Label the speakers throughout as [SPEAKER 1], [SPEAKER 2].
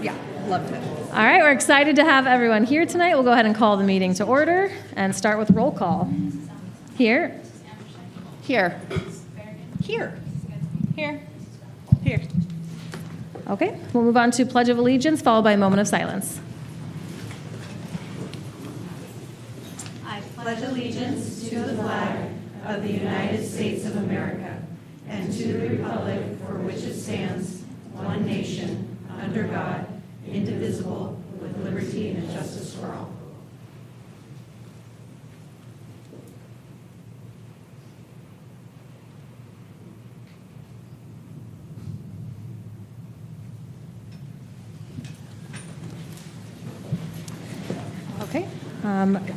[SPEAKER 1] Yeah, loved it.
[SPEAKER 2] All right, we're excited to have everyone here tonight. We'll go ahead and call the meeting to order and start with roll call. Here.
[SPEAKER 1] Here. Here. Here. Here.
[SPEAKER 2] Okay, we'll move on to Pledge of Allegiance, followed by a moment of silence.
[SPEAKER 3] I pledge allegiance to the flag of the United States of America and to the republic for which it stands, one nation, under God, indivisible, with liberty and justice for all.
[SPEAKER 2] Okay,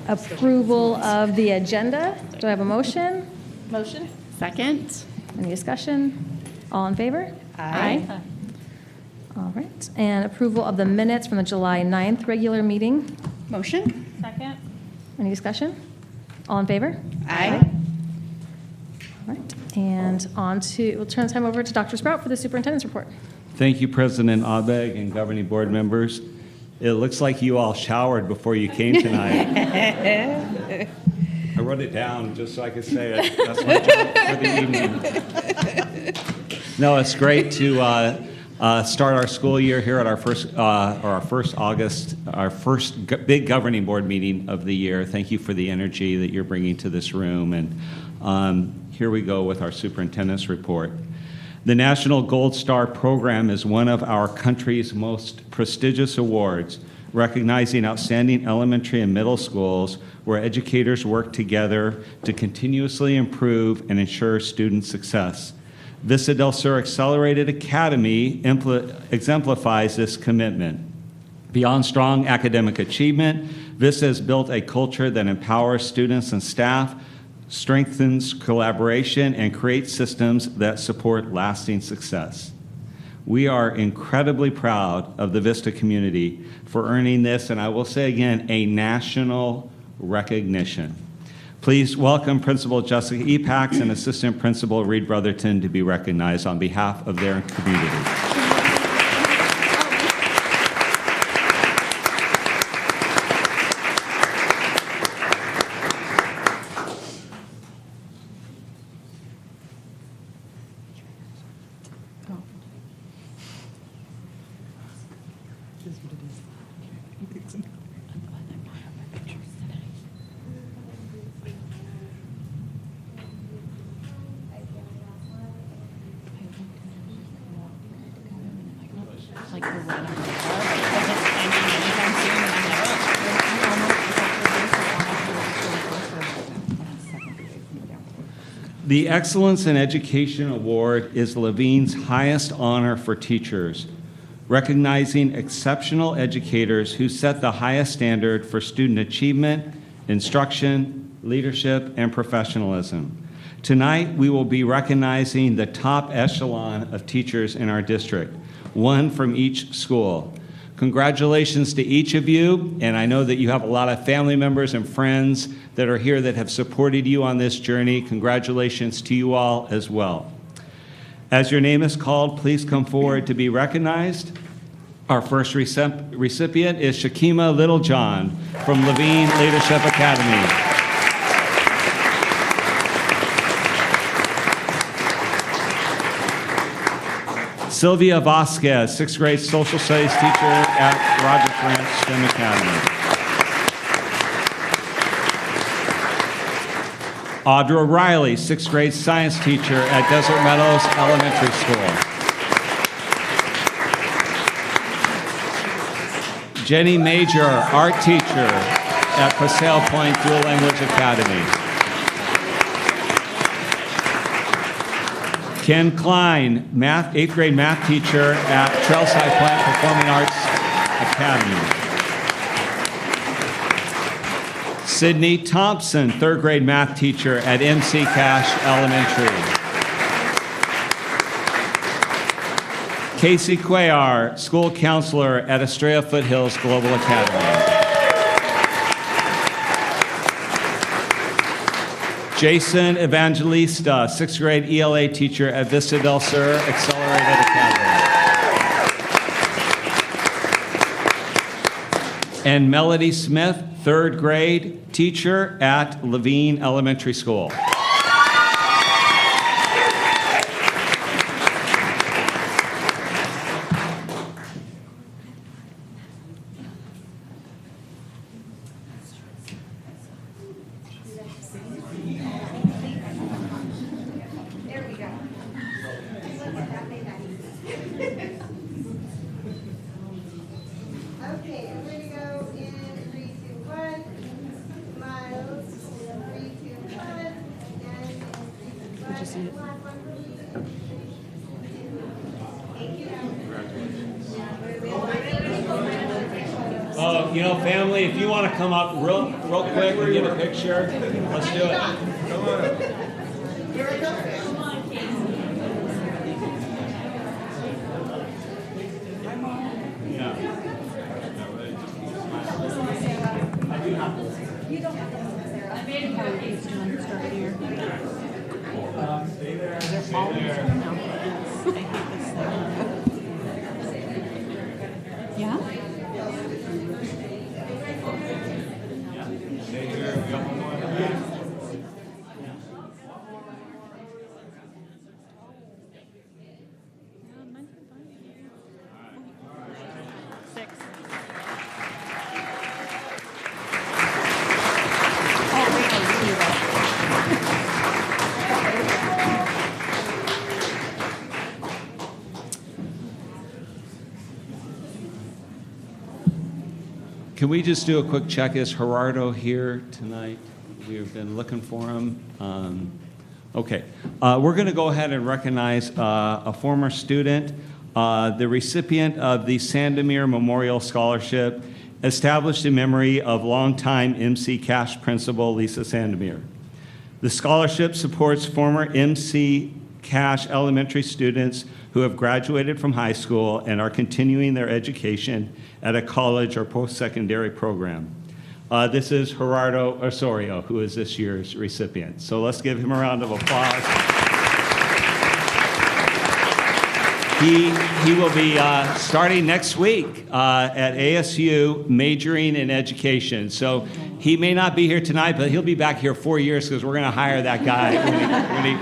[SPEAKER 2] approval of the agenda. Do I have a motion?
[SPEAKER 1] Motion. Second.
[SPEAKER 2] Any discussion? All in favor?
[SPEAKER 1] Aye.
[SPEAKER 2] All right, and approval of the minutes from the July 9th regular meeting.
[SPEAKER 1] Motion.
[SPEAKER 4] Second.
[SPEAKER 2] Any discussion? All in favor?
[SPEAKER 1] Aye.
[SPEAKER 2] All right, and we'll turn the time over to Dr. Sprout for the superintendent's report.
[SPEAKER 5] Thank you, President Abeg and governing board members. It looks like you all showered before you came tonight. I wrote it down just so I could say it. That's my job for the evening. No, it's great to start our school year here at our first big governing board meeting of the year. Thank you for the energy that you're bringing to this room. And here we go with our superintendent's report. The National Gold Star Program is one of our country's most prestigious awards, recognizing outstanding elementary and middle schools where educators work together to continuously improve and ensure student success. Vista Del Sur Accelerated Academy exemplifies this commitment. Beyond strong academic achievement, Vista has built a culture that empowers students and staff, strengthens collaboration, and creates systems that support lasting success. We are incredibly proud of the Vista community for earning this, and I will say again, a national recognition. Please welcome Principal Jessica Epax and Assistant Principal Reed Brotherton to be recognized on behalf of their community.
[SPEAKER 1] Like we're right on the car, but it doesn't end anytime soon, and
[SPEAKER 5] The Excellence in Education Award is Levine's highest honor for teachers, recognizing exceptional educators who set the highest standard for student achievement, instruction, leadership, and professionalism. Tonight, we will be recognizing the top echelon of teachers in our district, one from each school. Congratulations to each of you, and I know that you have a lot of family members and friends that are here that have supported you on this journey. Congratulations to you all as well. As your name is called, please come forward to be recognized. Our first recipient is Shakima Littlejohn from Levine Leadership Academy. Sylvia Vasquez, sixth grade social studies teacher at Rogers Ranch STEM Academy. Audra Riley, sixth grade science teacher at Desert Meadows Elementary School. Jenny Major, art teacher at Paseo Point Dual Language Academy. Ken Klein, eighth grade math teacher at Trailside Point Performing Arts Academy. Sydney Thompson, third grade math teacher at MC Cash Elementary. Casey Cuellar, school counselor at Estrella Foothills Global Academy. Jason Evangelista, sixth grade ELA teacher at Vista Del Sur Accelerated Academy. And Melody Smith, third grade teacher at Levine Elementary School.
[SPEAKER 4] Okay, I'm going to go in 3, 2, 1. Smiles. 3, 2, 1. Again in 3, 2, 1.
[SPEAKER 1] Just need it.
[SPEAKER 4] Last one for me. Thank you.
[SPEAKER 5] Oh, you know, family, if you want to come up real quick and get a picture, let's do it.
[SPEAKER 1] Yeah? Six. Oh, wait, I see that.
[SPEAKER 5] Can we just do a quick check? Is Gerardo here tonight? We've been looking for him. Okay. We're going to go ahead and recognize a former student, the recipient of the Sandomir Memorial Scholarship, established in memory of longtime MC Cash principal Lisa Sandomir. The scholarship supports former MC Cash elementary students who have graduated from high school and are continuing their education at a college or post-secondary program. This is Gerardo Osorio, who is this year's recipient. So let's give him a round of applause. He will be starting next week at ASU, majoring in education. So he may not be here tonight, but he'll be back here 4 years because we're going to hire that guy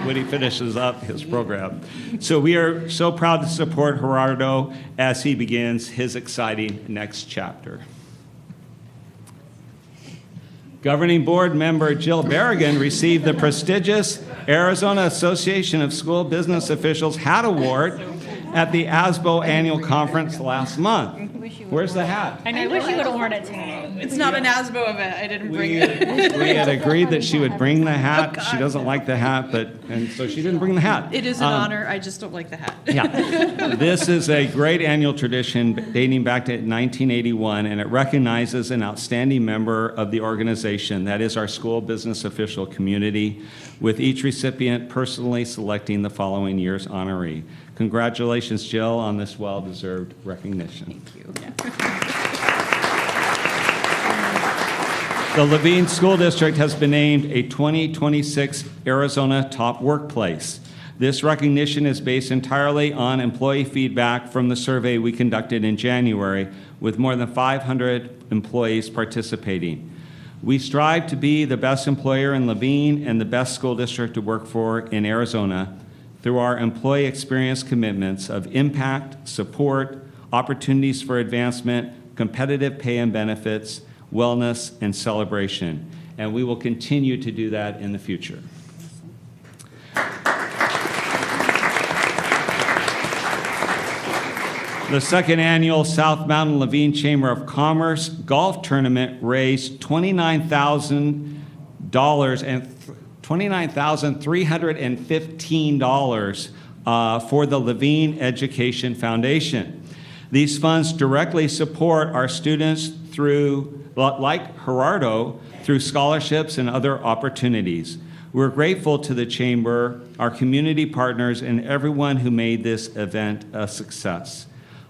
[SPEAKER 5] when he finishes up his program. So we are so proud to support Gerardo as he begins his exciting next chapter. Governing Board member Jill Berrigan received the prestigious Arizona Association of School Business Officials Hat Award at the ASBO annual conference last month. Where's the hat?
[SPEAKER 1] And I wish you would have worn it tonight.
[SPEAKER 6] It's not an ASBO event. I didn't bring it.
[SPEAKER 5] We had agreed that she would bring the hat. She doesn't like the hat, and so she didn't bring the hat.
[SPEAKER 6] It is an honor. I just don't like the hat.
[SPEAKER 5] Yeah. This is a great annual tradition dating back to 1981, and it recognizes an outstanding member of the organization, that is our school business official community, with each recipient personally selecting the following year's honoree. Congratulations, Jill, on this well-deserved recognition.
[SPEAKER 6] Thank you.
[SPEAKER 5] The Levine School District has been named a 2026 Arizona Top Workplace. This recognition is based entirely on employee feedback from the survey we conducted in January, with more than 500 employees participating. We strive to be the best employer in Levine and the best school district to work for in Arizona through our employee experience commitments of impact, support, opportunities for advancement, competitive pay and benefits, wellness, and celebration. And we will continue to do that in the future. The second annual South Mountain Levine Chamber of Commerce golf tournament raised $29,315 for the Levine Education Foundation. These funds directly support our students through, like Gerardo, through scholarships and other opportunities. We're grateful to the Chamber, our community partners, and everyone who made this event a success.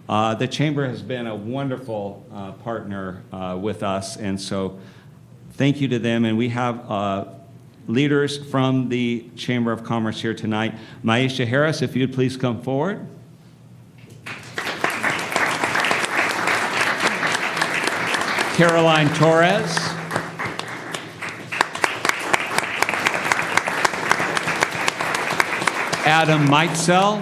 [SPEAKER 5] The Chamber has been a wonderful partner with us, and so thank you to them. And we have leaders from the Chamber of Commerce here tonight. Maisha Harris, if you'd please come forward. Caroline Torres. Adam Meitzel.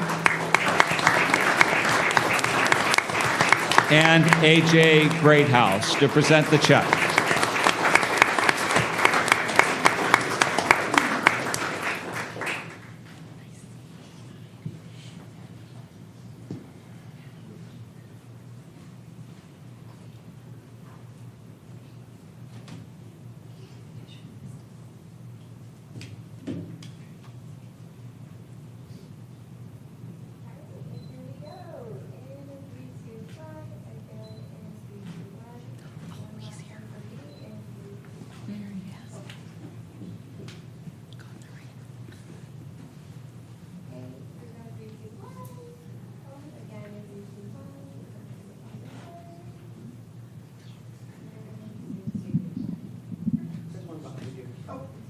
[SPEAKER 5] And AJ Greathouse to present the check.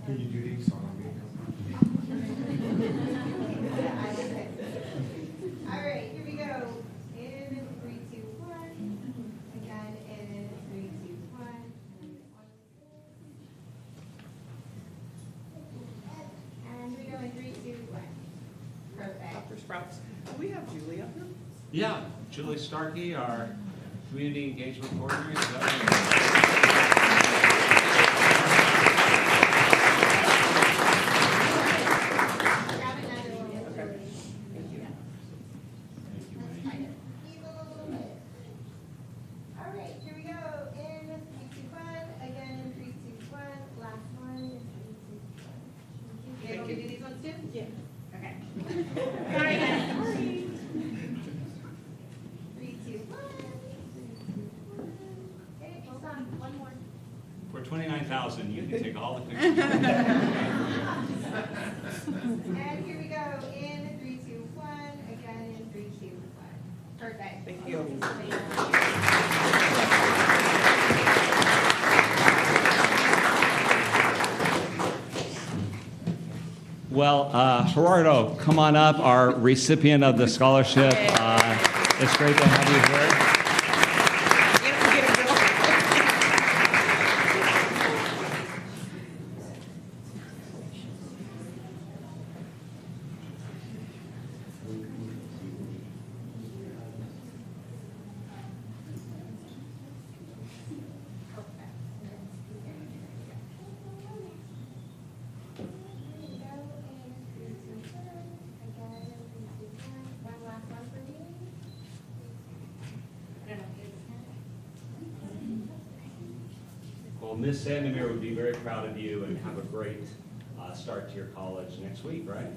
[SPEAKER 7] Can you do these on me?
[SPEAKER 4] All right, here we go. In 3, 2, 1. Again, in 3, 2, 1. And we go in 3, 2, 1. Perfect.
[SPEAKER 6] Dr. Sprouts. Do we have Julie up here?
[SPEAKER 5] Yeah, Julie Starkey, our community engagement coordinator. Is that right?
[SPEAKER 4] Grab another one. All right, here we go. In 3, 2, 1. Again, in 3, 2, 1. Last one. In 3, 2, 1. You guys want me to do these ones too? Yeah. Okay. Sorry, guys. 3, 2, 1. Okay, hold on. One more.
[SPEAKER 5] For $29,000, you can take all the pictures.
[SPEAKER 4] And here we go. In 3, 2, 1. Again, in 3, 2, 1. Perfect.
[SPEAKER 6] Thank you.
[SPEAKER 5] Well, Gerardo, come on up, our recipient of the scholarship. It's great to have you here. Well, Ms. Sandomir would be very proud of you and have a great start to your college next week, right?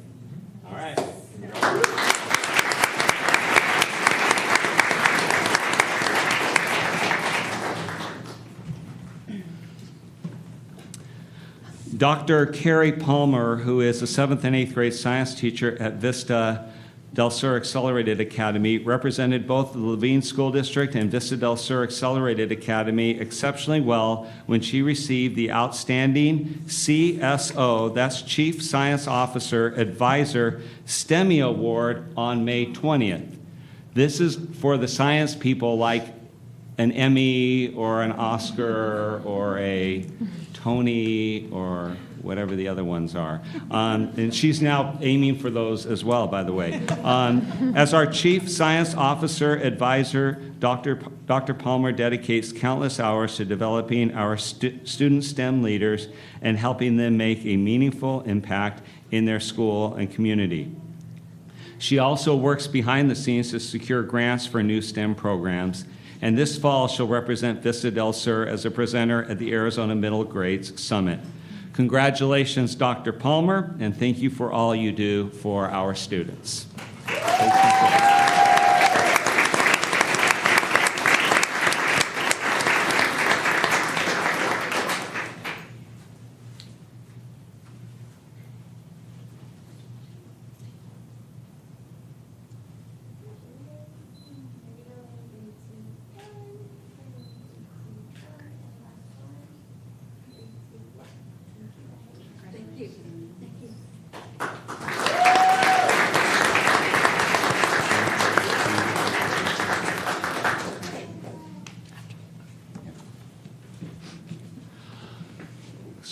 [SPEAKER 5] All right. Dr. Carrie Palmer, who is a 7th and 8th grade science teacher at Vista Del Sur Accelerated Academy, represented both the Levine School District and Vista Del Sur Accelerated Academy exceptionally well when she received the Outstanding CSO, that's Chief Science Officer Advisor, STEMI Award on May 20th. This is for the science people like an Emmy or an Oscar or a Tony or whatever the other ones are. And she's now aiming for those as well, by the way. As our Chief Science Officer Advisor, Dr. Palmer dedicates countless hours to developing our student STEM leaders and helping them make a meaningful impact in their school and community. She also works behind the scenes to secure grants for new STEM programs. And this fall, she'll represent Vista Del Sur as a presenter at the Arizona Middle Grades Summit. Congratulations, Dr. Palmer, and thank you for all you do for our students.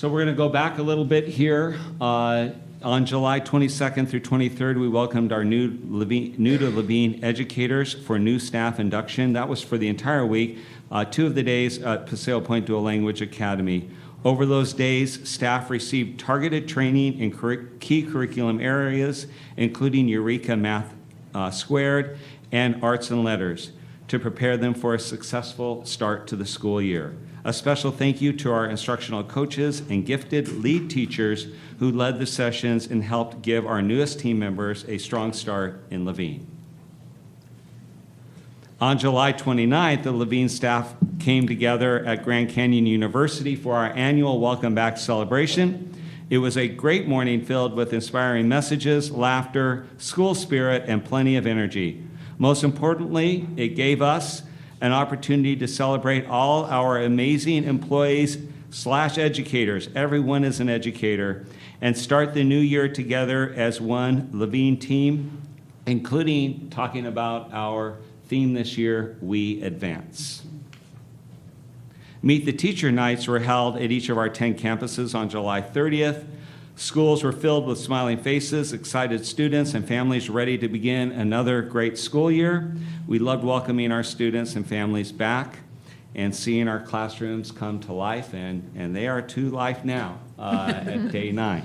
[SPEAKER 5] So we're going to go back a little bit here. On July 22nd through 23rd, we welcomed our new to Levine educators for new staff induction. That was for the entire week, 2 of the days at Paseo Point Dual Language Academy. Over those days, staff received targeted training in key curriculum areas, including Eureka Math Squared and Arts and Letters, to prepare them for a successful start to the school year. A special thank you to our instructional coaches and gifted lead teachers who led the sessions and helped give our newest team members a strong start in Levine. On July 29th, the Levine staff came together at Grand Canyon University for our annual Welcome Back celebration. It was a great morning filled with inspiring messages, laughter, school spirit, and plenty of energy. Most importantly, it gave us an opportunity to celebrate all our amazing employees / educators. Everyone is an educator, and start the new year together as one Levine team, including talking about our theme this year, We Advance. Meet the Teacher Nights were held at each of our 10 campuses on July 30th. Schools were filled with smiling faces, excited students, and families ready to begin another great school year. We loved welcoming our students and families back and seeing our classrooms come to life, and they are to life now at day 9.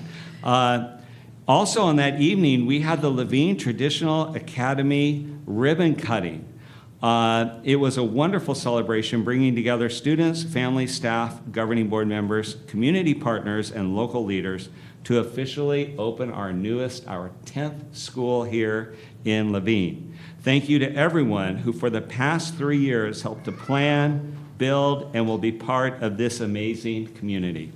[SPEAKER 5] Also on that evening, we had the Levine Traditional Academy ribbon cutting. It was a wonderful celebration, bringing together students, families, staff, governing board members, community partners, and local leaders to officially open our 10th school here in Levine. Thank you to everyone who for the past 3 years helped to plan, build, and will be part of this amazing community.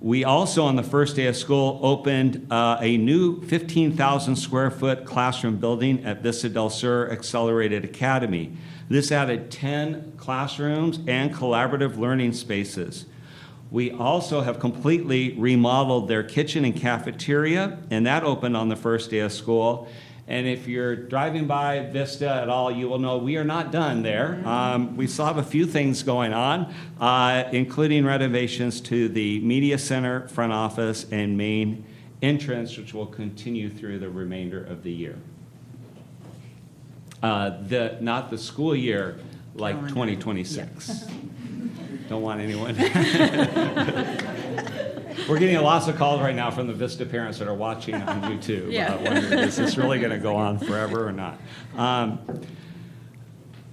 [SPEAKER 5] We also, on the first day of school, opened a new 15,000 square foot classroom building at Vista del Sur Accelerated Academy. This added 10 classrooms and collaborative learning spaces. We also have completely remodeled their kitchen and cafeteria, and that opened on the first day of school. And if you're driving by Vista at all, you will know we are not done there. We still have a few things going on, including renovations to the media center, front office, and main entrance, which will continue through the remainder of the year. Not the school year, like 2026. Don't want anyone. We're getting lots of calls right now from the Vista parents that are watching on YouTube. Wondering, is this really going to go on forever or not?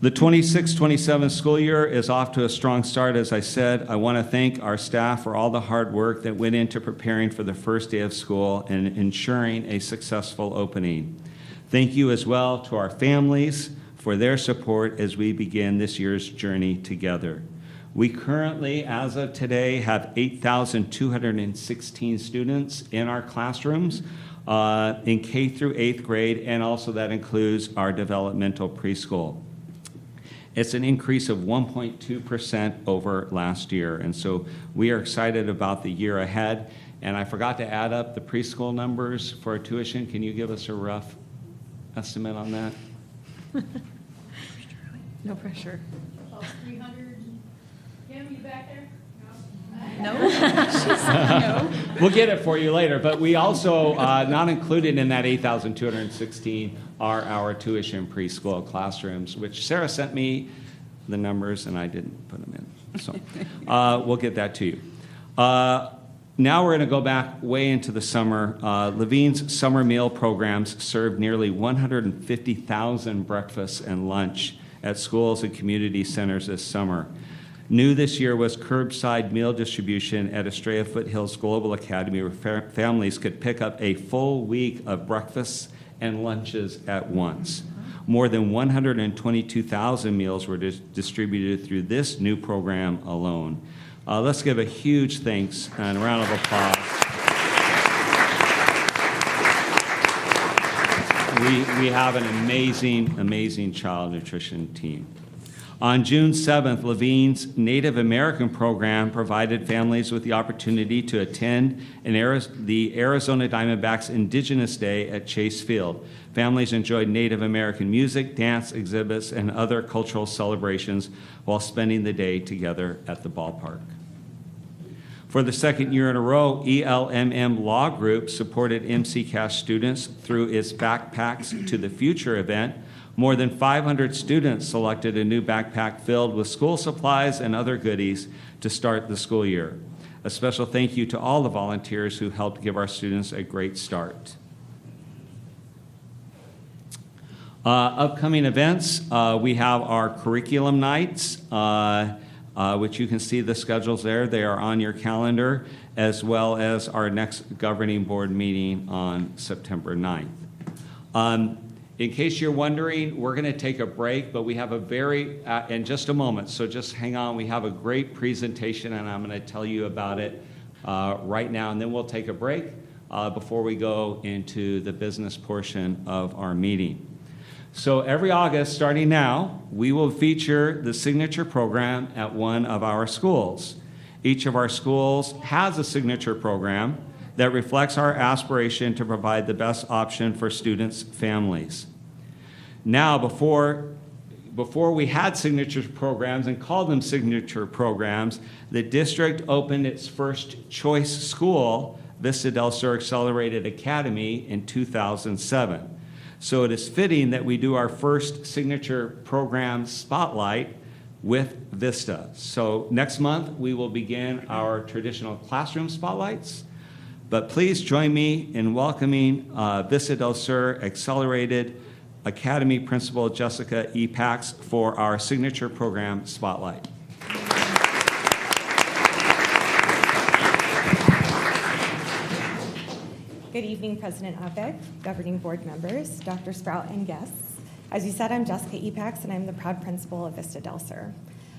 [SPEAKER 5] The 26-27 school year is off to a strong start, as I said. I want to thank our staff for all the hard work that went into preparing for the first day of school and ensuring a successful opening. Thank you as well to our families for their support as we begin this year's journey together. We currently, as of today, have 8,216 students in our classrooms in K through 8th grade, and also that includes our developmental preschool. It's an increase of 1.2% over last year, and so we are excited about the year ahead. And I forgot to add up the preschool numbers for our tuition. Can you give us a rough estimate on that?
[SPEAKER 2] No pressure.
[SPEAKER 3] 300. Kim, you back there?
[SPEAKER 2] No?
[SPEAKER 5] We'll get it for you later, but we also, not included in that 8,216 are our tuition preschool classrooms, which Sarah sent me the numbers and I didn't put them in. So we'll get that to you. Now we're going to go back way into the summer. Levine's summer meal programs served nearly 150,000 breakfasts and lunch at schools and community centers this summer. New this year was curbside meal distribution at Estrella Foothills Global Academy, where families could pick up a full week of breakfasts and lunches at once. More than 122,000 meals were distributed through this new program alone. Let's give a huge thanks and a round of applause. We have an amazing, amazing child nutrition team. On June 7th, Levine's Native American program provided families with the opportunity to attend the Arizona Diamondbacks Indigenous Day at Chase Field. Families enjoyed Native American music, dance exhibits, and other cultural celebrations while spending the day together at the ballpark. For the second year in a row, ELMM Law Group supported MCCAS students through its Backpacks to the Future event. More than 500 students selected a new backpack filled with school supplies and other goodies to start the school year. A special thank you to all the volunteers who helped give our students a great start. Upcoming events, we have our curriculum nights, which you can see the schedules there. They are on your calendar, as well as our next governing board meeting on September 9th. In case you're wondering, we're going to take a break, but we have a in just a moment, so just hang on. We have a great presentation, and I'm going to tell you about it right now, and then we'll take a break before we go into the business portion of our meeting. So every August, starting now, we will feature the signature program at one of our schools. Each of our schools has a signature program that reflects our aspiration to provide the best option for students' families. Now, before we had signature programs and called them signature programs, the district opened its first choice school, Vista Del Sur Accelerated Academy, in 2007. So it is fitting that we do our first signature program spotlight with Vista. So next month, we will begin our traditional classroom spotlights. But please join me in welcoming Vista Del Sur Accelerated Academy Principal Jessica E. Pax for our signature program spotlight.
[SPEAKER 7] Good evening, President Abeg, governing board members, Dr. Sprout, and guests. As you said, I'm Jessica Epax, and I'm the proud principal of Vista Del Sur.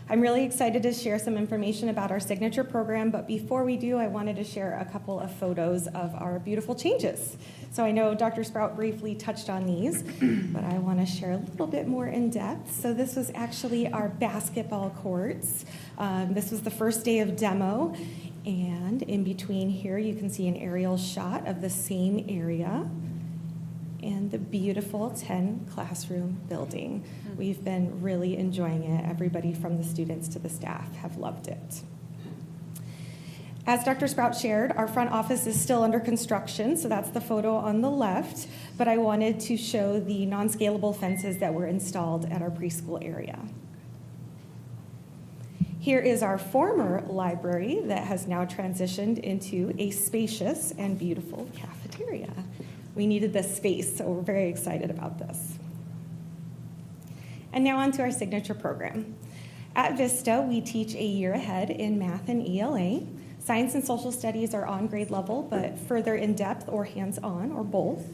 [SPEAKER 7] I'm really excited to share some information about our signature program, but before we do, I wanted to share a couple of photos of our beautiful changes. So I know Dr. Sprout briefly touched on these, but I want to share a little bit more in depth. So this was actually our basketball courts. This was the first day of demo. And in between here, you can see an aerial shot of the same area and the beautiful 10 classroom building. We've been really enjoying it. Everybody from the students to the staff have loved it. As Dr. Sprout shared, our front office is still under construction, so that's the photo on the left, but I wanted to show the non-scalable fences that were installed at our preschool area. Here is our former library that has now transitioned into a spacious and beautiful cafeteria. We needed this space, so we're very excited about this. And now on to our signature program. At Vista, we teach a year ahead in math and ELA. Science and social studies are on grade level, but further in depth or hands-on, or both.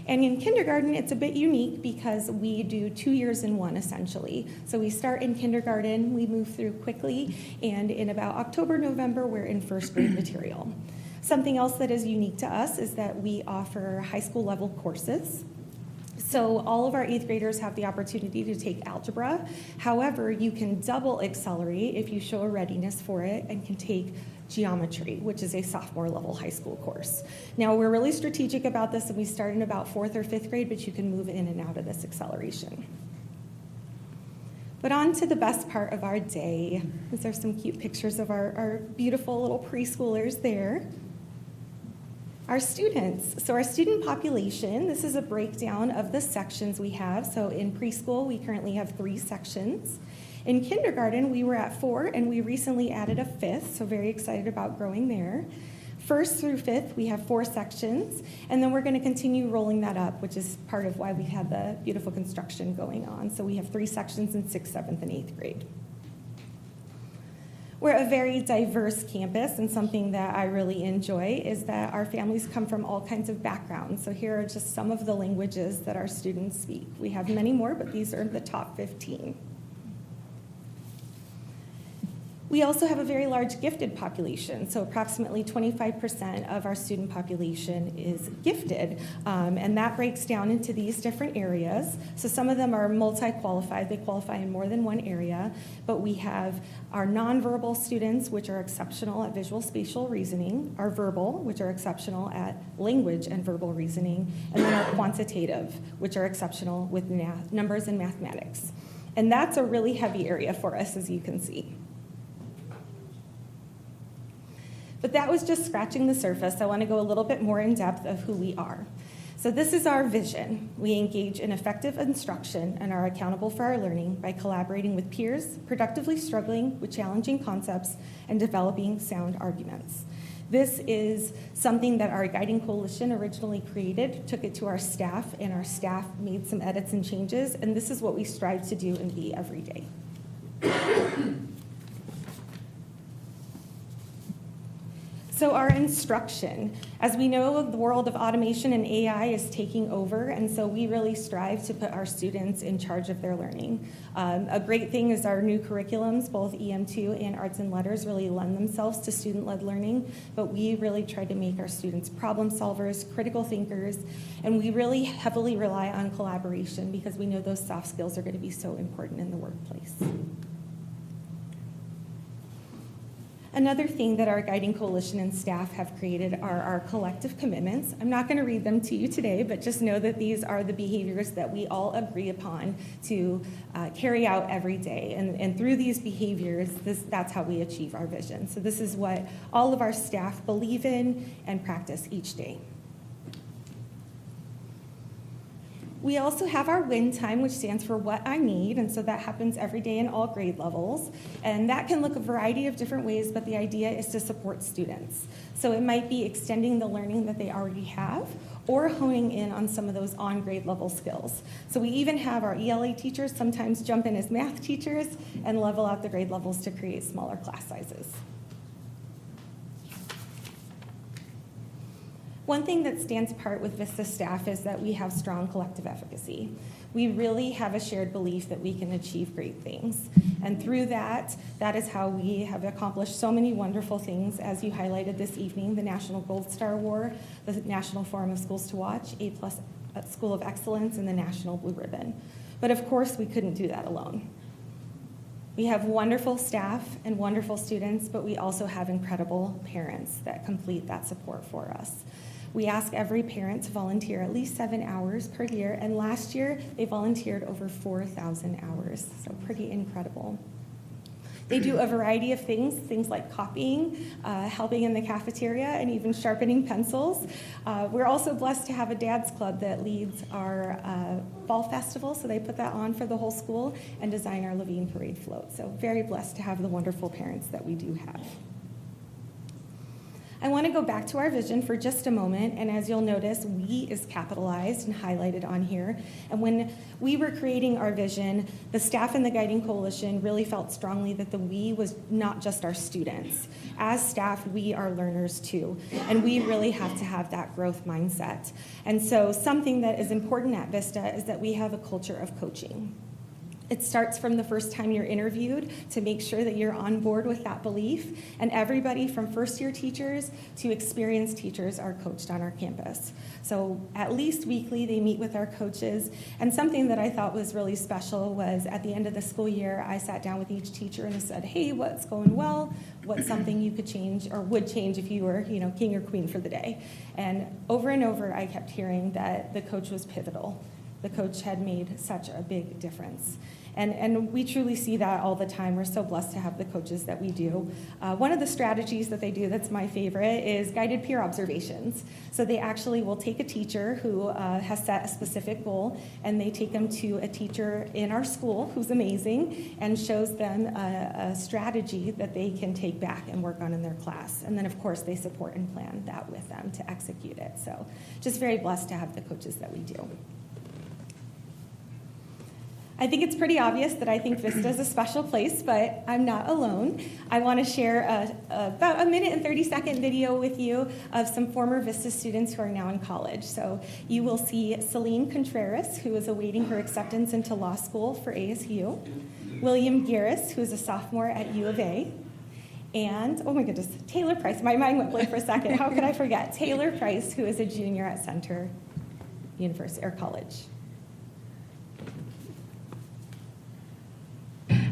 [SPEAKER 7] And in kindergarten, it's a bit unique because we do 2 years in one, essentially. So we start in kindergarten, we move through quickly, and in about October, November, we're in first grade material. Something else that is unique to us is that we offer high school level courses. So all of our 8th graders have the opportunity to take algebra. However, you can double accelerate if you show a readiness for it and can take geometry, which is a sophomore level high school course. Now, we're really strategic about this, and we start in about 4th or 5th grade, but you can move in and out of this acceleration. But on to the best part of our day. These are some cute pictures of our beautiful little preschoolers there. Our students. So our student population, this is a breakdown of the sections we have. So in preschool, we currently have 3 sections. In kindergarten, we were at 4, and we recently added a 5th, so very excited about growing there. 1st through 5th, we have 4 sections, and then we're going to continue rolling that up, which is part of why we had the beautiful construction going on. So we have 3 sections in 6th, 7th, and 8th grade. We're a very diverse campus, and something that I really enjoy is that our families come from all kinds of backgrounds. So here are just some of the languages that our students speak. We have many more, but these are the top 15. We also have a very large gifted population, so approximately 25% of our student population is gifted, and that breaks down into these different areas. So some of them are multi-qualified, they qualify in more than one area, but we have our nonverbal students, which are exceptional at visual spatial reasoning, our verbal, which are exceptional at language and verbal reasoning, and then our quantitative, which are exceptional with numbers and mathematics. And that's a really heavy area for us, as you can see. But that was just scratching the surface. I want to go a little bit more in depth of who we are. So this is our vision. We engage in effective instruction and are accountable for our learning by collaborating with peers, productively struggling with challenging concepts, and developing sound arguments. This is something that our guiding coalition originally created, took it to our staff, and our staff made some edits and changes, and this is what we strive to do and be every day. So our instruction, as we know, the world of automation and AI is taking over, and so we really strive to put our students in charge of their learning. A great thing is our new curriculums, both EM2 and Arts and Letters, really lend themselves to student-led learning, but we really try to make our students problem solvers, critical thinkers, and we really heavily rely on collaboration because we know those soft skills are going to be so important in the workplace. Another thing that our guiding coalition and staff have created are our collective commitments. I'm not going to read them to you today, but just know that these are the behaviors that we all agree upon to carry out every day. And through these behaviors, that's how we achieve our vision. So this is what all of our staff believe in and practice each day. We also have our win time, which stands for what I need, and so that happens every day in all grade levels. And that can look a variety of different ways, but the idea is to support students. So it might be extending the learning that they already have, or honing in on some of those on-grade level skills. So we even have our ELA teachers sometimes jump in as math teachers and level out the grade levels to create smaller class sizes. One thing that stands apart with VISTA staff is that we have strong collective efficacy. We really have a shared belief that we can achieve great things. And through that, that is how we have accomplished so many wonderful things, as you highlighted this evening, the National Gold Star Award, the National Forum of Schools to Watch, A+ School of Excellence, and the National Blue Ribbon. But of course, we couldn't do that alone. We have wonderful staff and wonderful students, but we also have incredible parents that complete that support for us. We ask every parent to volunteer at least 7 hours per year, and last year they volunteered over 4,000 hours, so pretty incredible. They do a variety of things like copying, helping in the cafeteria, and even sharpening pencils. We're also blessed to have a dad's club that leads our fall festival, so they put that on for the whole school and design our Levine Parade float. So very blessed to have the wonderful parents that we do have. I want to go back to our vision for just a moment, and as you'll notice, we is capitalized and highlighted on here. And when we were creating our vision, the staff and the Guiding Coalition really felt strongly that the we was not just our students. As staff, we are learners too, and we really have to have that growth mindset. And so something that is important at VISTA is that we have a culture of coaching. It starts from the first time you're interviewed to make sure that you're on board with that belief. And everybody from first-year teachers to experienced teachers are coached on our campus. So at least weekly, they meet with our coaches. And something that I thought was really special was at the end of the school year, I sat down with each teacher and I said, hey, what's going well? What's something you could change or would change if you were, king or queen for the day? And over, I kept hearing that the coach was pivotal. The coach had made such a big difference. And we truly see that all the time. We're so blessed to have the coaches that we do. One of the strategies that they do that's my favorite is guided peer observations. So they actually will take a teacher who has set a specific goal, and they take them to a teacher in our school who's amazing and shows them a strategy that they can take back and work on in their class. And then, of course, they support and plan that with them to execute it. So just very blessed to have the coaches that we do. I think it's pretty obvious that I think VISTA is a special place, but I'm not alone. I want to share about a minute and 30-second video with you of some former VISTA students who are now in college. So you will see Celine Contreras, who is awaiting her acceptance into law school for ASU, William Garris, who is a sophomore at U of A, and, oh my goodness, Taylor Price. My mind went blank for a second. How could I forget? Taylor Price, who is a junior at Center University or College.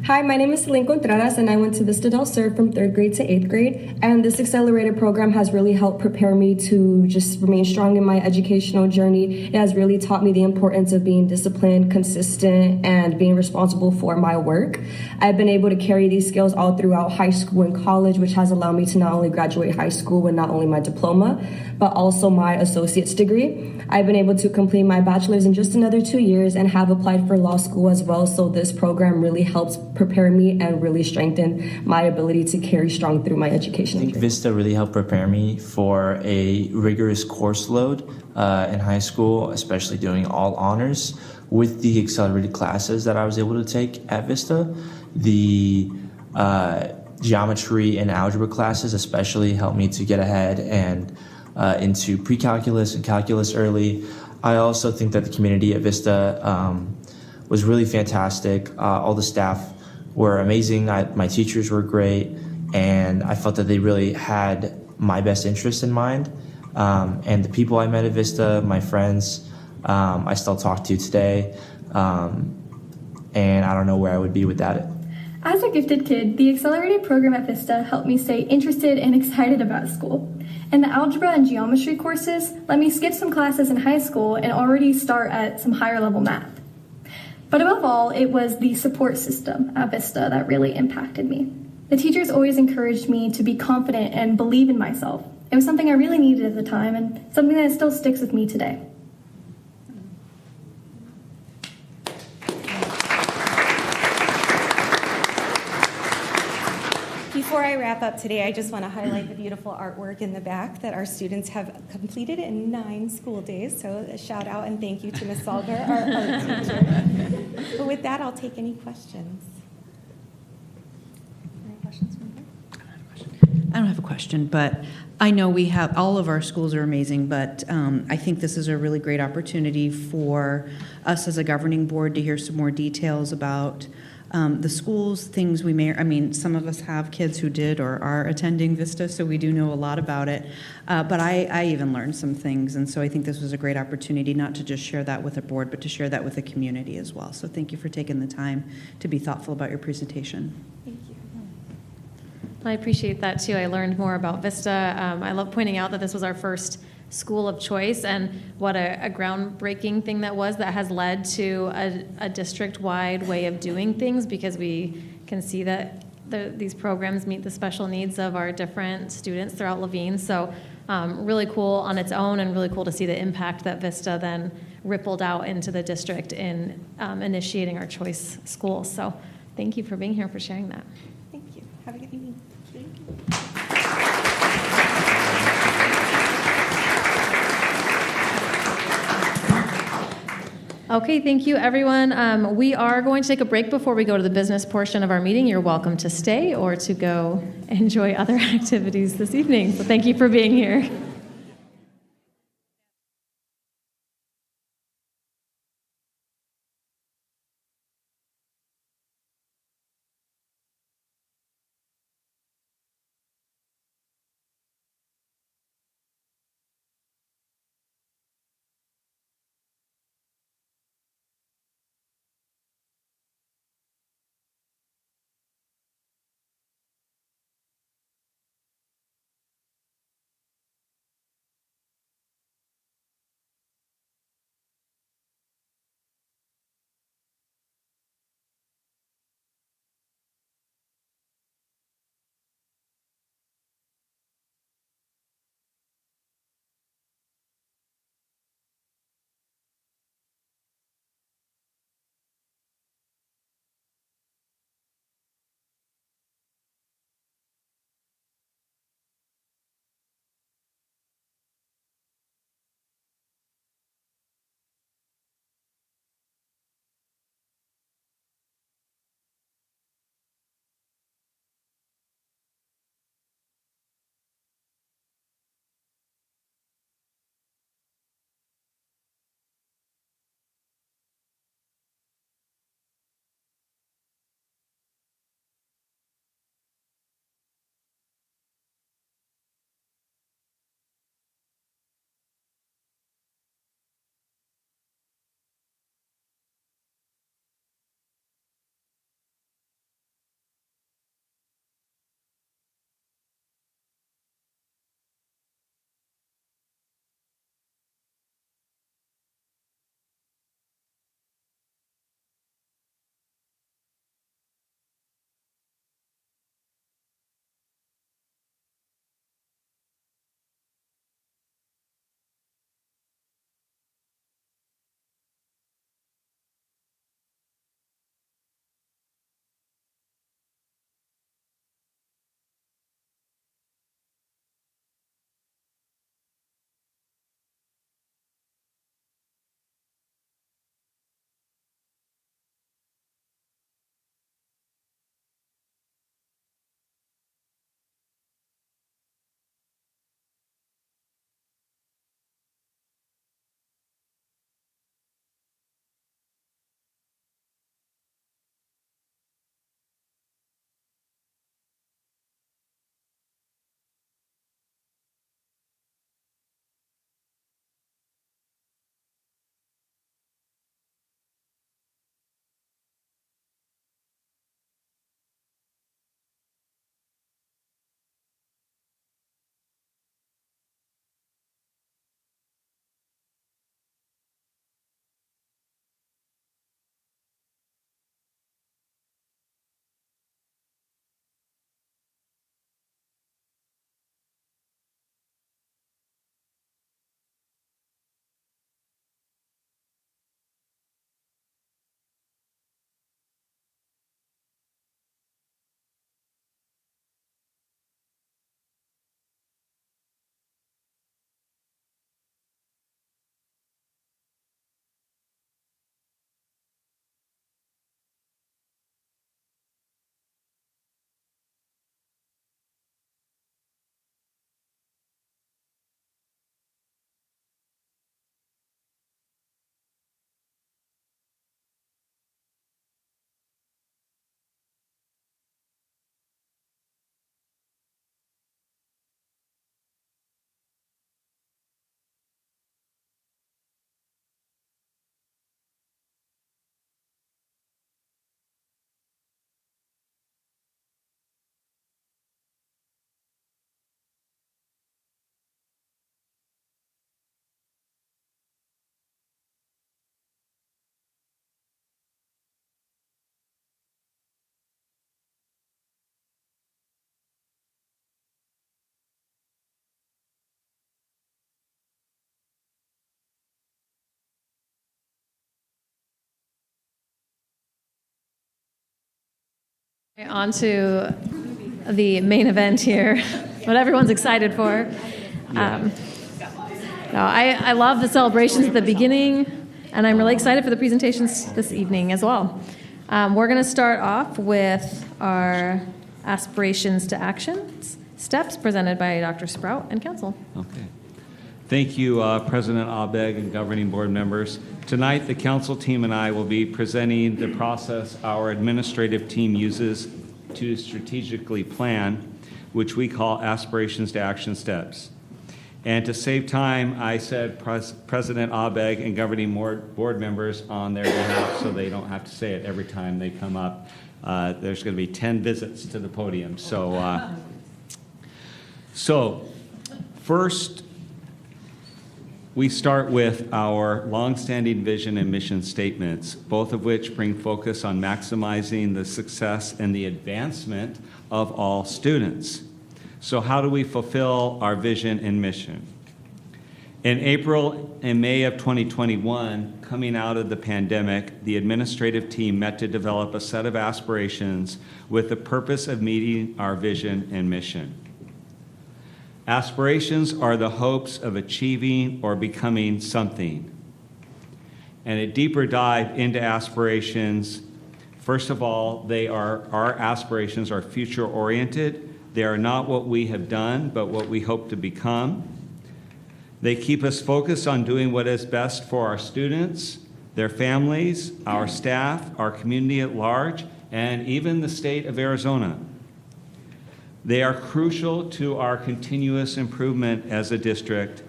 [SPEAKER 8] Hi, my name is Selene Contreras, and I went to Vista Del Sur from 3rd grade to 8th grade. And this accelerated program has really helped prepare me to just remain strong in my educational journey. It has really taught me the importance of being disciplined, consistent, and being responsible for my work. I've been able to carry these skills all throughout high school and college, which has allowed me to not only graduate high school with not only my diploma, but also my associate's degree. I've been able to complete my bachelor's in just another 2 years and have applied for law school as well. So this program really helps prepare me and really strengthen my ability to carry strong through my education.
[SPEAKER 9] I think Vista really helped prepare me for a rigorous course load in high school, especially doing all honors. With the accelerated classes that I was able to take at Vista, the geometry and algebra classes especially helped me to get ahead and into pre-calculus and calculus early. I also think that the community at Vista was really fantastic. All the staff were amazing. My teachers were great, and I felt that they really had my best interest in mind. And the people I met at Vista, my friends, I still talk to today, and I don't know where I would be without it.
[SPEAKER 10] As a gifted kid, the accelerated program at Vista helped me stay interested and excited about school. And the algebra and geometry courses let me skip some classes in high school and already start at some higher level math. But above all, it was the support system at Vista that really impacted me. The teachers always encouraged me to be confident and believe in myself. It was something I really needed at the time and something that still sticks with me today.
[SPEAKER 7] Before I wrap up today, I just want to highlight the beautiful artwork in the back that our students have completed in 9 school days. So a shout out and thank you to Ms. Salger, our art teacher. But with that, I'll take any questions. Any questions from here?
[SPEAKER 11] I don't have a question, but I know we have, all of our schools are amazing, but I think this is a really great opportunity for us as a governing board to hear some more details about the schools, things we may, I mean, some of us have kids who did or are attending Vista, so we do know a lot about it. But I even learned some things, and so I think this was a great opportunity not to just share that with the board, but to share that with the community as well. So thank you for taking the time to be thoughtful about your presentation.
[SPEAKER 7] Thank you.
[SPEAKER 2] I appreciate that too. I learned more about Vista. I love pointing out that this was our first school of choice, and what a groundbreaking thing that was, that has led to a district-wide way of doing things, because we can see that these programs meet the special needs of our different students throughout Levine. So really cool on its own, and really cool to see the impact that Vista then rippled out into the district in initiating our choice schools. So thank you for being here, for sharing that.
[SPEAKER 7] Thank you. Have a good evening. Thank you.
[SPEAKER 2] Okay, thank you, everyone. We are going to take a break before we go to the business portion of our meeting. You're welcome to stay or to go enjoy other activities this evening. So thank you for being here. On to the main event here, what everyone's excited for. I love the celebrations at the beginning, and I'm really excited for the presentations this evening as well. We're going to start off with our aspirations to action steps presented by Dr. Sprout and Council.
[SPEAKER 5] Okay. Thank you, President Abeg and governing board members. Tonight, the council team and I will be presenting the process our administrative team uses to strategically plan, which we call aspirations to action steps. And to save time, I said President Abeg and governing board members on their behalf so they don't have to say it every time they come up. There's going to be 10 visits to the podium. So first, we start with our longstanding vision and mission statements, both of which bring focus on maximizing the success and the advancement of all students. So how do we fulfill our vision and mission? In April and May of 2021, coming out of the pandemic, the administrative team met to develop a set of aspirations with the purpose of meeting our vision and mission. Aspirations are the hopes of achieving or becoming something. And a deeper dive into aspirations, first of all, our aspirations are future-oriented. They are not what we have done, but what we hope to become. They keep us focused on doing what is best for our students, their families, our staff, our community at large, and even the state of Arizona. They are crucial to our continuous improvement as a district.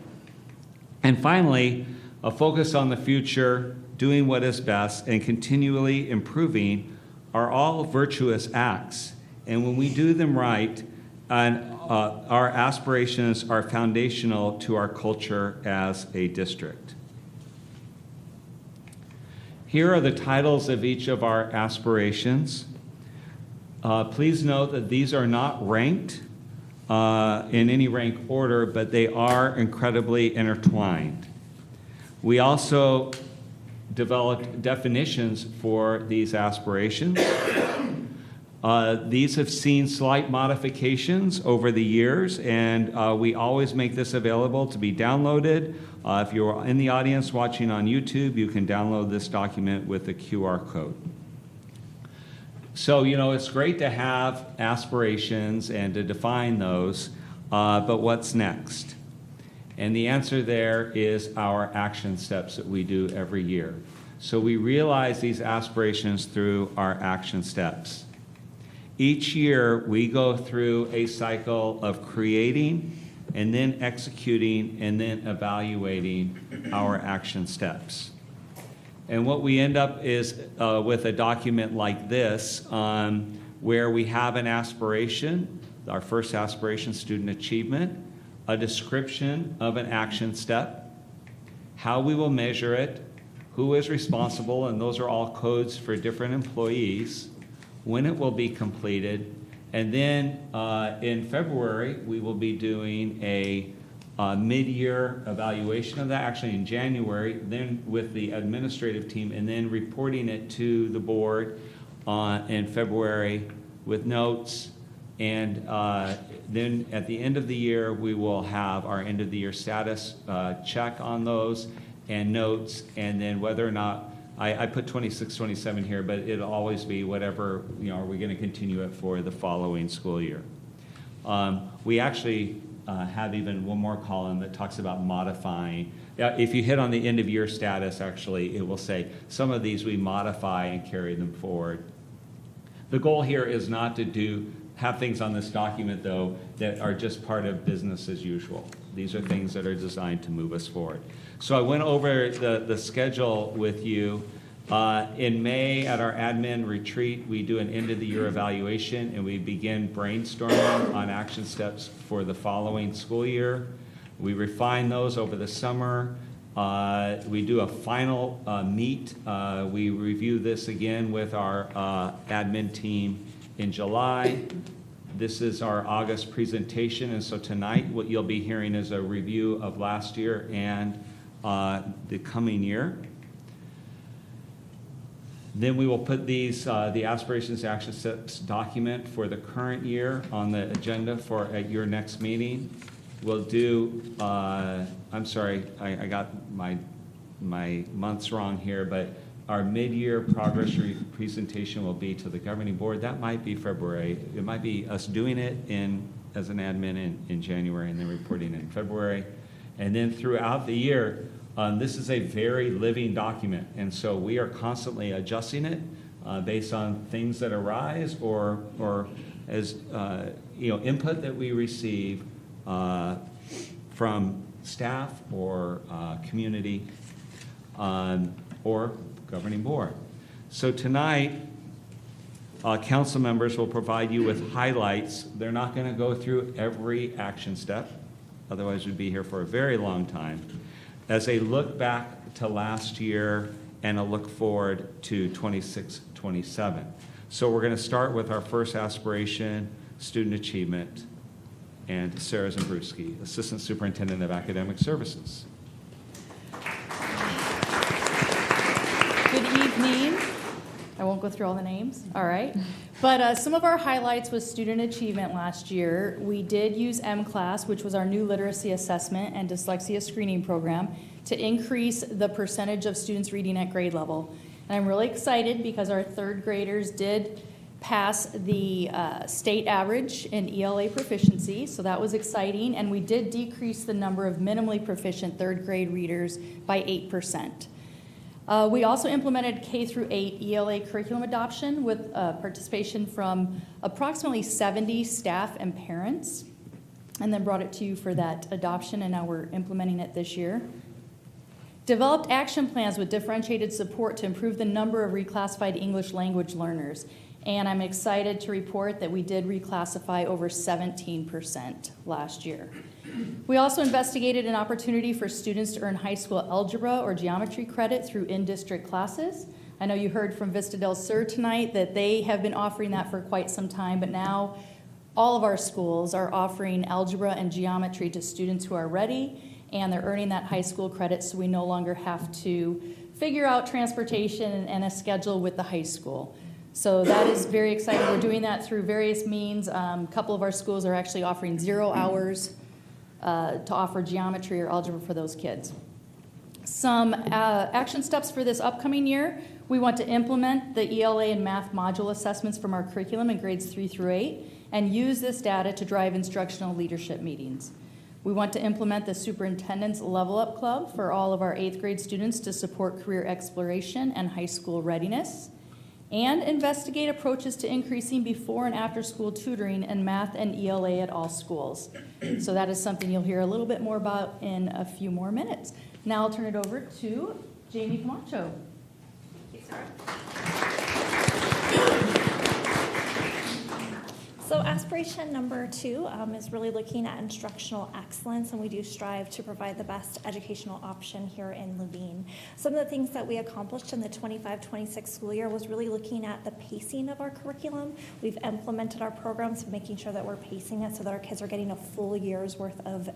[SPEAKER 5] And finally, a focus on the future, doing what is best, and continually improving are all virtuous acts. And when we do them right, our aspirations are foundational to our culture as a district. Here are the titles of each of our aspirations. Please note that these are not ranked in any rank order, but they are incredibly intertwined. We also developed definitions for these aspirations. These have seen slight modifications over the years, and we always make this available to be downloaded. If you're in the audience watching on YouTube, you can download this document with a QR code. So, it's great to have aspirations and to define those, but what's next? And the answer there is our action steps that we do every year. So we realize these aspirations through our action steps. Each year, we go through a cycle of creating and then executing and then evaluating our action steps. And what we end up is with a document like this where we have an aspiration, our first aspiration, student achievement, a description of an action step, how we will measure it, who is responsible, and those are all codes for different employees, when it will be completed, and then in February, we will be doing a mid-year evaluation of that, actually in January, then with the administrative team, and then reporting it to the board in February with notes. And then at the end of the year, we will have our end of the year status check on those and notes, and then whether or not, I put 26, 27 here, but it'll always be whatever, are we going to continue it for the following school year. We actually have even one more column that talks about modifying. If you hit on the end of year status, actually, it will say some of these we modify and carry them forward. The goal here is not to have things on this document, though, that are just part of business as usual. These are things that are designed to move us forward. So I went over the schedule with you. In May, at our admin retreat, we do an end-of-the-year evaluation, and we begin brainstorming on action steps for the following school year. We refine those over the summer. We do a final meet. We review this again with our admin team in July. This is our August presentation, and so tonight what you'll be hearing is a review of last year and the coming year. Then we will put these, the aspirations action steps document for the current year on the agenda for at your next meeting. We'll do, I'm sorry, I got my months wrong here, but our mid-year progress presentation will be to the governing board. That might be February. It might be us doing it as an admin in January and then reporting in February. And then throughout the year, this is a very living document, and so we are constantly adjusting it based on things that arise or as input that we receive from staff or community or governing board. So tonight, council members will provide you with highlights. They're not going to go through every action step, otherwise we'd be here for a very long time, as a look back to last year and a look forward to 26-27. So we're going to start with our first aspiration, student achievement, and Sarah Zambruski, Assistant Superintendent of Academic Services.
[SPEAKER 12] Good evening. I won't go through all the names, all right. But some of our highlights was student achievement last year. We did use M-Class, which was our new literacy assessment and dyslexia screening program, to increase the percentage of students reading at grade level. And I'm really excited because our third graders did pass the state average in ELA proficiency, so that was exciting. And we did decrease the number of minimally proficient third grade readers by 8%. We also implemented K-8 ELA curriculum adoption with participation from approximately 70 staff and parents, and then brought it to you for that adoption, and now we're implementing it this year. Developed action plans with differentiated support to improve the number of reclassified English language learners, and I'm excited to report that we did reclassify over 17% last year. We also investigated an opportunity for students to earn high school algebra or geometry credit through in-district classes. I know you heard from Vista del Sur tonight that they have been offering that for quite some time, but now all of our schools are offering algebra and geometry to students who are ready, and they're earning that high school credit, so we no longer have to figure out transportation and a schedule with the high school. So that is very exciting. We're doing that through various means. A couple of our schools are actually offering 0 hours to offer geometry or algebra for those kids. Some action steps for this upcoming year. We want to implement the ELA and math module assessments from our curriculum in grades 3 through 8 and use this data to drive instructional leadership meetings. We want to implement the Superintendent's Level Up Club for all of our 8th grade students to support career exploration and high school readiness, and investigate approaches to increasing before and after school tutoring in math and ELA at all schools. So that is something you'll hear a little bit more about in a few more minutes. Now I'll turn it over to Jamie Camacho.
[SPEAKER 4] Thanks, Sarah.
[SPEAKER 13] So aspiration number 2 is really looking at instructional excellence, and we do strive to provide the best educational option here in Laveen. Some of the things that we accomplished in the 25-26 school year was really looking at the pacing of our curriculum. We've implemented our programs, making sure that we're pacing it so that our kids are getting a full year's worth of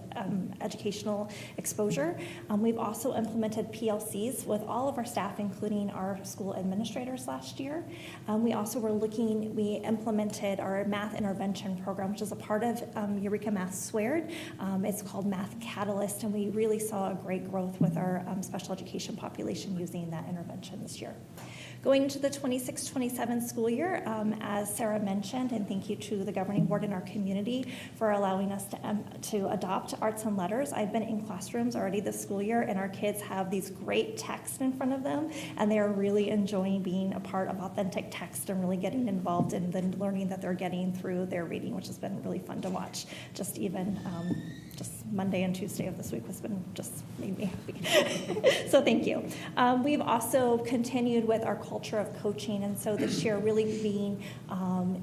[SPEAKER 13] educational exposure. We've also implemented PLCs with all of our staff, including our school administrators last year. We implemented our math intervention program, which is a part of Eureka Math Squared. It's called Math Catalyst, and we really saw a great growth with our special education population using that intervention this year. Going into the 26-27 school year, as Sarah mentioned, and thank you to the governing board and our community for allowing us to adopt arts and letters. I've been in classrooms already this school year, and our kids have these great texts in front of them, and they are really enjoying being a part of authentic text and really getting involved in the learning that they're getting through their reading, which has been really fun to watch. Just Monday and Tuesday of this week has been just made me happy. So thank you. We've also continued with our culture of coaching, and so this year really being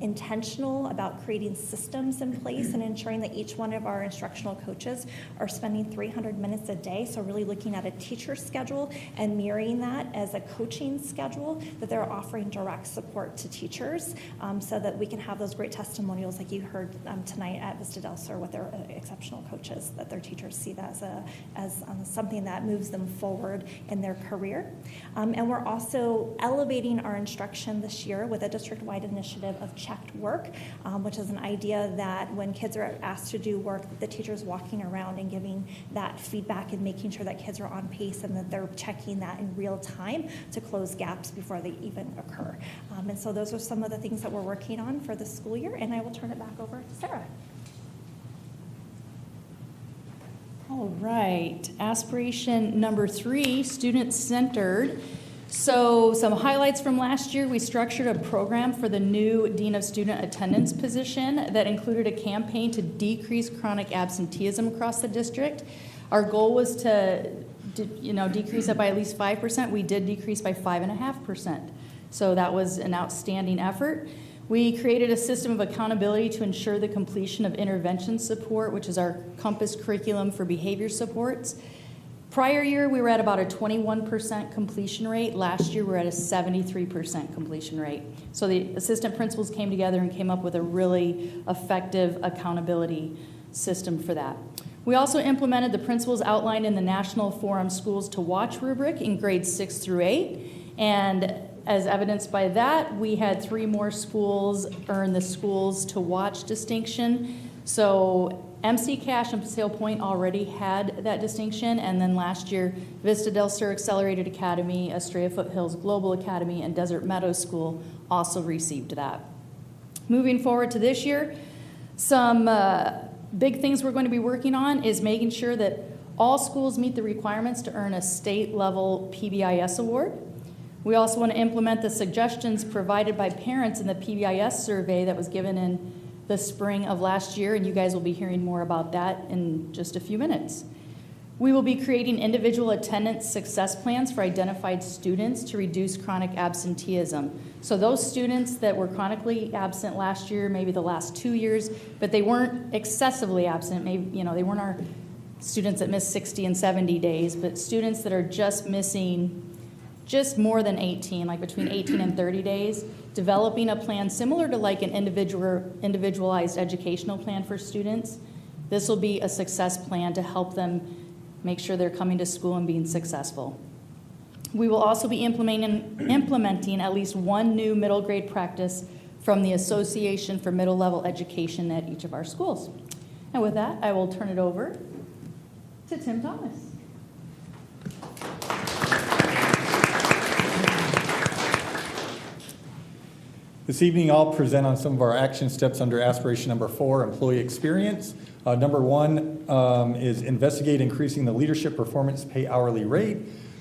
[SPEAKER 13] intentional about creating systems in place and ensuring that each one of our instructional coaches are spending 300 minutes a day, so really looking at a teacher schedule and mirroring that as a coaching schedule, that they're offering direct support to teachers so that we can have those great testimonials like you heard tonight at Vista del Sur with their exceptional coaches. coaches, that their teachers see that as something that moves them forward in their career. And we're also elevating our instruction this year with a district-wide initiative of checked work, which is an idea that when kids are asked to do work, the teacher's walking around and giving that feedback and making sure that kids are on pace and that they're checking that in real time to close gaps before they even occur. And so those are some of the things that we're working on for the school year, and I will turn it back over to Sarah.
[SPEAKER 12] All right, aspiration number 3, student-centered. So some highlights from last year, we structured a program for the new Dean of Student Attendance position that included a campaign to decrease chronic absenteeism across the district. Our goal was to decrease it by at least 5%. We did decrease by 5.5%. So that was an outstanding effort. We created a system of accountability to ensure the completion of intervention support, which is our Compass curriculum for behavior supports. Prior year, we were at about a 21% completion rate. Last year, we were at a 73% completion rate. So the assistant principals came together and came up with a really effective accountability system for that. We also implemented the principles outlined in the National Forum Schools to Watch rubric in grades 6 through 8. And as evidenced by that, we had 3 more schools earn the Schools to Watch distinction. So MC Cash and Paseo Point already had that distinction, and then last year, Vista del Sur Accelerated Academy, Estrella Foothills Global Academy, and Desert Meadows School also received that. Moving forward to this year, some big things we're going to be working on is making sure that all schools meet the requirements to earn a state-level PBIS award. We also want to implement the suggestions provided by parents in the PBIS survey that was given in the spring of last year, and you guys will be hearing more about that in just a few minutes. We will be creating individual attendance success plans for identified students to reduce chronic absenteeism. So those students that were chronically absent last year, maybe the last 2 years, but they weren't excessively absent, maybe they weren't our students that missed 60 and 70 days, but students that are just missing just more than 18, like between 18 and 30 days, developing a plan similar to like an individualized educational plan for students. This will be a success plan to help them make sure they're coming to school and being successful. We will also be implementing at least 1 new middle grade practice from the Association for Middle Level Education at each of our schools. And with that, I will turn it over to Tim Thomas.
[SPEAKER 14] This evening, I'll present on some of our action steps under aspiration number 4, employee experience. Number 1 is investigate increasing the leadership performance pay hourly rate.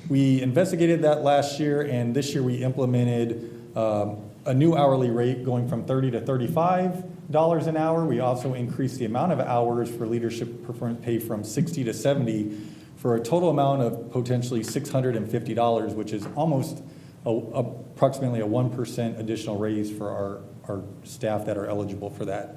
[SPEAKER 14] We investigated that last year, and this year we implemented a new hourly rate going from $30 to $35 an hour. We also increased the amount of hours for leadership performance pay from 60 to 70 for a total amount of potentially $650, which is almost approximately a 1% additional raise for our staff that are eligible for that.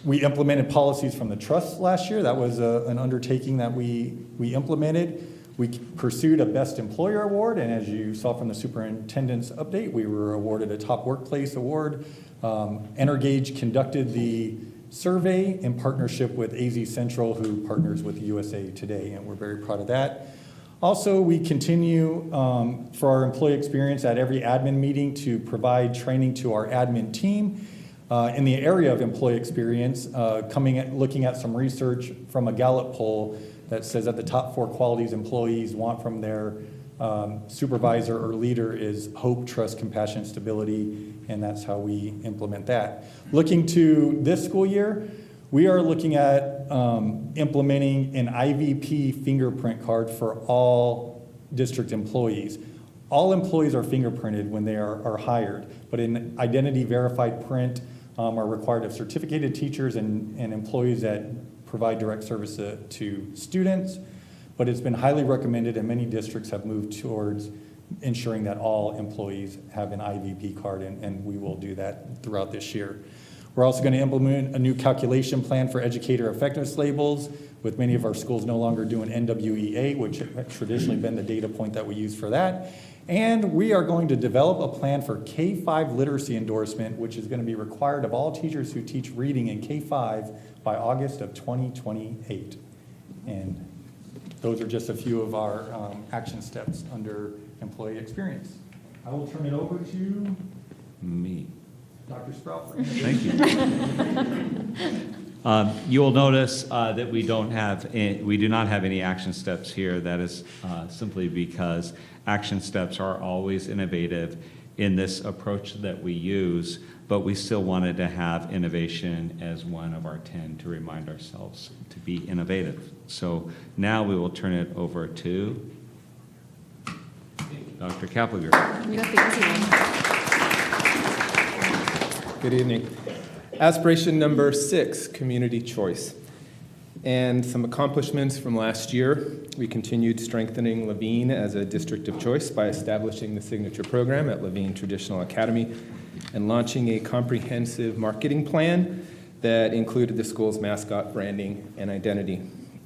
[SPEAKER 14] We implemented policies from the trust last year. That was an undertaking that we implemented. We pursued a Best Employer Award, and as you saw from the superintendent's update, we were awarded a Top Workplace Award. Energage conducted the survey in partnership with AZ Central, who partners with USA Today, and we're very proud of that. Also, we continue for our employee experience at every admin meeting to provide training to our admin team in the area of employee experience, looking at some research from a Gallup poll that says that the top 4 qualities employees want from their supervisor or leader is hope, trust, compassion, stability, and that's how we implement that. Looking to this school year, we are looking at implementing an IVP fingerprint card for all district employees. All employees are fingerprinted when they are hired, but an identity verified print are required of certificated teachers and employees that provide direct service to students. But it's been highly recommended, and many districts have moved towards ensuring that all employees have an IVP card, and we will do that throughout this year. We're also going to implement a new calculation plan for educator effectiveness labels, with many of our schools no longer doing NWEA, which has traditionally been the data point that we use for that. And we are going to develop a plan for K-5 literacy endorsement, which is going to be required of all teachers who teach reading in K-5 by August of 2028. And those are just a few of our action steps under employee experience. I will turn it over to
[SPEAKER 5] Me.
[SPEAKER 14] Dr. Sprout.
[SPEAKER 5] Thank you. You'll notice that we do not have any action steps here. That is simply because action steps are always innovative in this approach that we use, but we still wanted to have innovation as one of our 10 to remind ourselves to be innovative. So now we will turn it over to Dr. Kapliger.
[SPEAKER 2] You got the easy one.
[SPEAKER 15] Good evening. Aspiration number 6, community choice. And some accomplishments from last year. We continued strengthening Levine as a district of choice by establishing the signature program at Levine Traditional Academy and launching a comprehensive marketing plan that included the school's mascot, branding, and identity.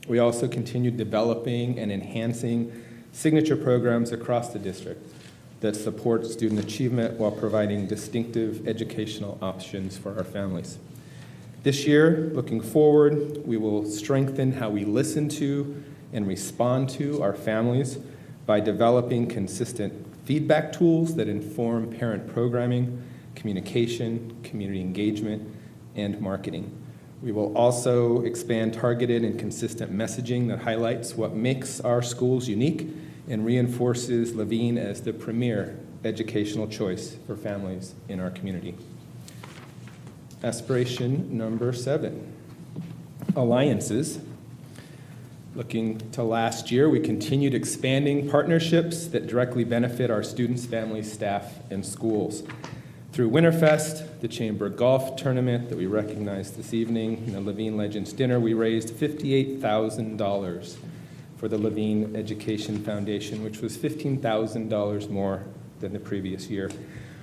[SPEAKER 15] We also continued developing and enhancing signature programs across the district that support student achievement while providing distinctive educational options for our families. This year, looking forward, we will strengthen how we listen to and respond to our families by developing consistent feedback tools that inform parent programming, communication, community engagement, and marketing. We will also expand targeted and consistent messaging that highlights what makes our schools unique and reinforces Levine as the premier educational choice for families in our community. Aspiration number 7, alliances. Looking to last year, we continued expanding partnerships that directly benefit our students, families, staff, and schools. Through Winterfest, the Chamber Golf Tournament that we recognized this evening, and the Levine Legends Dinner, we raised $58,000 for the Levine Education Foundation, which was $15,000 more than the previous year.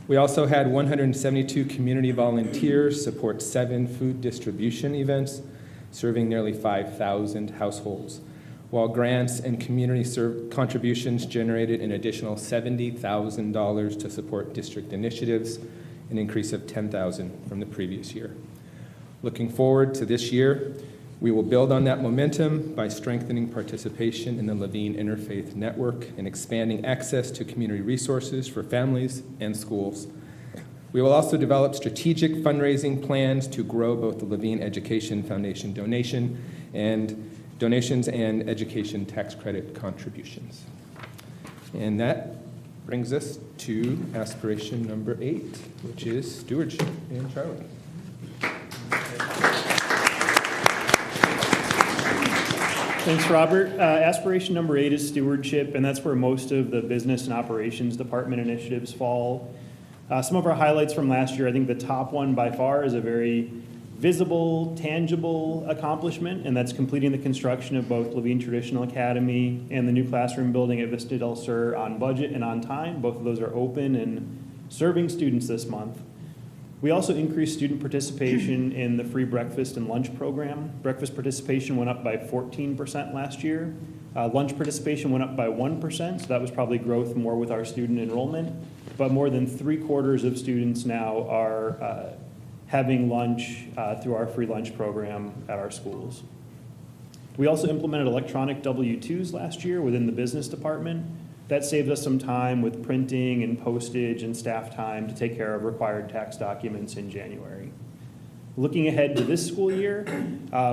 [SPEAKER 15] We also had 172 community volunteers support 7 food distribution events, serving nearly 5,000 households, while grants and community contributions generated an additional $70,000 to support district initiatives, an increase of $10,000 from the previous year. Looking forward to this year, we will build on that momentum by strengthening participation in the Levine Interfaith Network and expanding access to community resources for families and schools. We will also develop strategic fundraising plans to grow both the Levine Education Foundation donations and education tax credit contributions. And that brings us to aspiration number 8, which is stewardship. And Charlie.
[SPEAKER 16] Thanks, Robert. Aspiration number 8 is stewardship, and that's where most of the business and operations department initiatives fall. Some of our highlights from last year, I think the top one by far is a very visible, tangible accomplishment, and that's completing the construction of both Levine Traditional Academy and the new classroom building at Vista del Sur on budget and on time. Both of those are open and serving students this month. We also increased student participation in the free breakfast and lunch program. Breakfast participation went up by 14% last year. Lunch participation went up by 1%, so that was probably growth more with our student enrollment. But more than 3/4 of students now are having lunch through our free lunch program at our schools. We also implemented electronic W-2s last year within the business department. That saved us some time with printing and postage and staff time to take care of required tax documents in January. Looking ahead to this school year,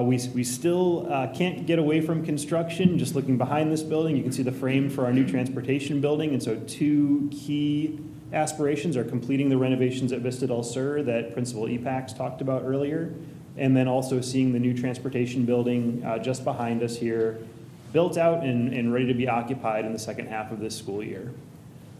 [SPEAKER 16] we still can't get away from construction. Just looking behind this building, you can see the frame for our new transportation building, and so 2 key aspirations are completing the renovations at Vista del Sur that Principal Epax talked about earlier, and then also seeing the new transportation building just behind us here built out and ready to be occupied in the second half of this school year.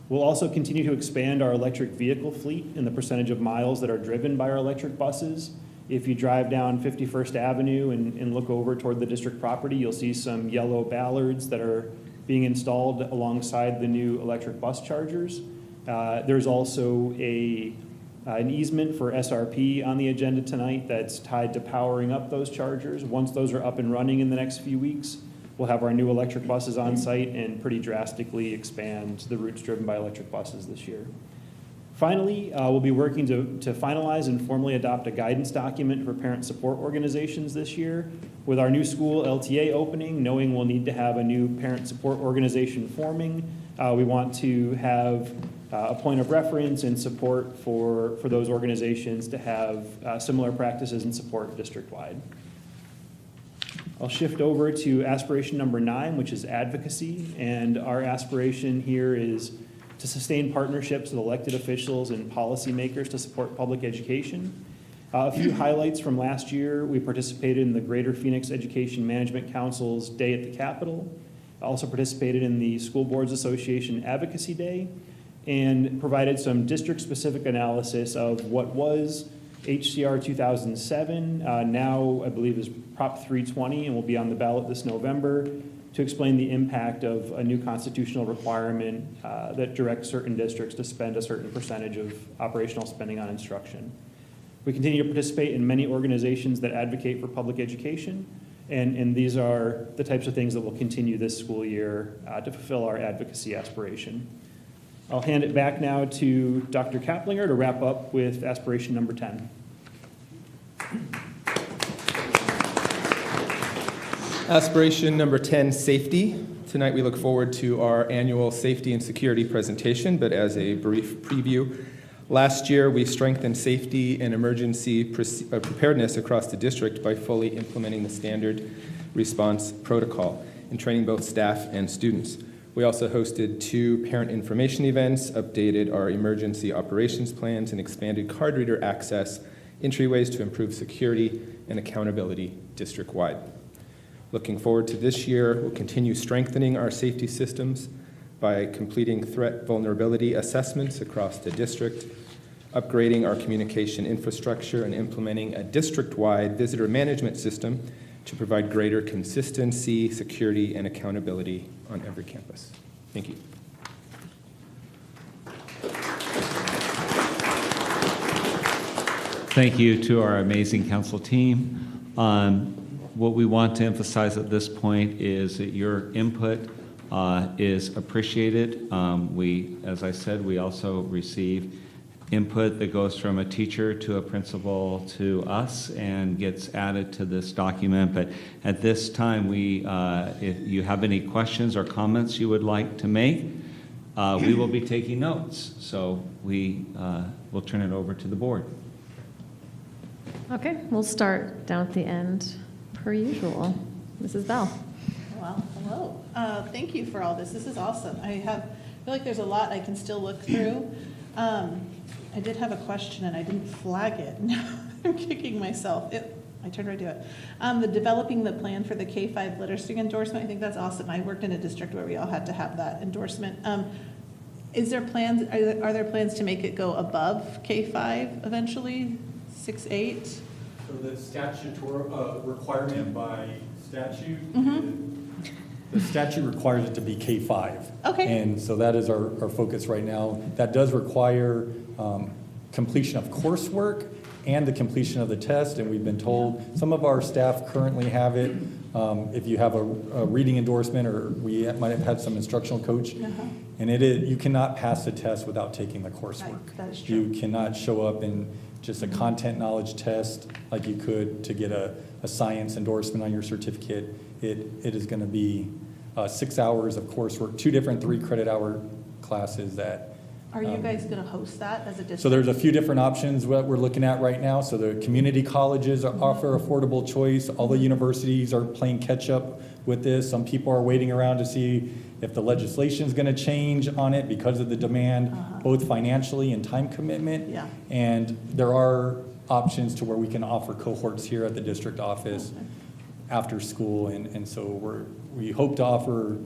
[SPEAKER 16] We'll also continue to expand our electric vehicle fleet and the percentage of miles that are driven by our electric buses. If you drive down 51st Avenue and look over toward the district property, you'll see some yellow ballards that are being installed alongside the new electric bus chargers. There's also an easement for SRP on the agenda tonight that's tied to powering up those chargers. Once those are up and running in the next few weeks, We'll have our new electric buses on site and pretty drastically expand the routes driven by electric buses this year. Finally, we'll be working to finalize and formally adopt a guidance document for parent support organizations this year. With our new school LTA opening, knowing we'll need to have a new parent support organization forming, we want to have a point of reference and support for those organizations to have similar practices and support district-wide. I'll shift over to aspiration number 9, which is advocacy, and our aspiration here is to sustain partnerships with elected officials and policymakers to support public education. A few highlights from last year: we participated in the Greater Phoenix Education Management Council's Day at the Capitol, also participated in the School Boards Association Advocacy Day, and provided some district-specific analysis of what was HCR 2007, now I believe is Prop 320 and will be on the ballot this November, to explain the impact of a new constitutional requirement that directs certain districts to spend a certain percentage of operational spending on instruction. We continue to participate in many organizations that advocate for public education, and these are the types of things that will continue this school year to fulfill our advocacy aspiration. I'll hand it back now to Dr. Kaplinger to wrap up with aspiration number 10.
[SPEAKER 15] Aspiration number 10, safety. Tonight we look forward to our annual safety and security presentation, but as a brief preview, last year we strengthened safety and emergency preparedness across the district by fully implementing the standard response protocol and training both staff and students. We also hosted 2 parent information events, updated our emergency operations plans, and expanded card reader access entryways to improve security and accountability district-wide. Looking forward to this year, we'll continue strengthening our safety systems by completing threat vulnerability assessments across the district, upgrading our communication infrastructure, and implementing a district-wide visitor management system to provide greater consistency, security, and accountability on every campus. Thank you.
[SPEAKER 5] Thank you to our amazing council team. What we want to emphasize at this point is that your input is appreciated. As I said, we also receive input that goes from a teacher to a principal to us and gets added to this document. But at this time, if you have any questions or comments you would like to make, we will be taking notes. So we will turn it over to the board.
[SPEAKER 2] Okay, we'll start down at the end, per usual. Mrs. Bell.
[SPEAKER 3] Well, hello. Thank you for all this. This is awesome. I feel like there's a lot I can still look through. I did have a question and I didn't flag it. Now I'm kicking myself. I turned right to it. The developing the plan for the K-5 literacy endorsement, I think that's awesome. I worked in a district where we all had to have that endorsement. Is there plans? Are there plans to make it go above K-5 eventually? 6-8?
[SPEAKER 14] So the statutory requirement by statute, the statute requires it to be K-5.
[SPEAKER 3] Okay.
[SPEAKER 14] And so that is our focus right now. That does require completion of coursework and the completion of the test, and we've been told some of our staff currently have it. If you have a reading endorsement, or we might have had some instructional coach, and you cannot pass the test without taking the coursework.
[SPEAKER 3] Right, that is true.
[SPEAKER 14] You cannot show up in just a content knowledge test like you could to get a science endorsement on your certificate. It is going to be 6 hours of coursework, 2 different 3-credit-hour classes that.
[SPEAKER 3] Are you guys going to host that as a district?
[SPEAKER 14] So there's a few different options what we're looking at right now. So the community colleges offer affordable choice. All the universities are playing catch up with this. Some people are waiting around to see if the legislation is going to change on it because of the demand, both financially and time commitment.
[SPEAKER 3] Yeah.
[SPEAKER 14] And there are options to where we can offer cohorts here at the district office after school. And so we hope to offer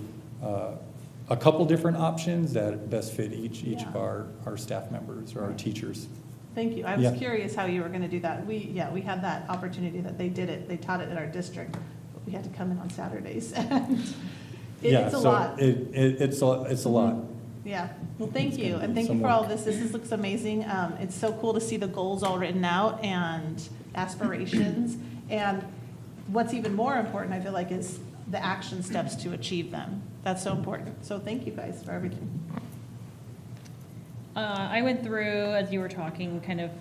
[SPEAKER 14] a couple different options that best fit each of our staff members or our teachers.
[SPEAKER 3] Thank you. I was curious how you were going to do that. We had that opportunity that they did it. They taught it at our district, but we had to come in on Saturdays. It's a lot.
[SPEAKER 14] It's a lot.
[SPEAKER 3] Yeah. Well, thank you. And thank you for all of this. This looks amazing. It's so cool to see the goals all written out and aspirations. And what's even more important, I feel like, is the action steps to achieve them. That's so important. So thank you guys for everything.
[SPEAKER 1] I went through, as you were talking, kind of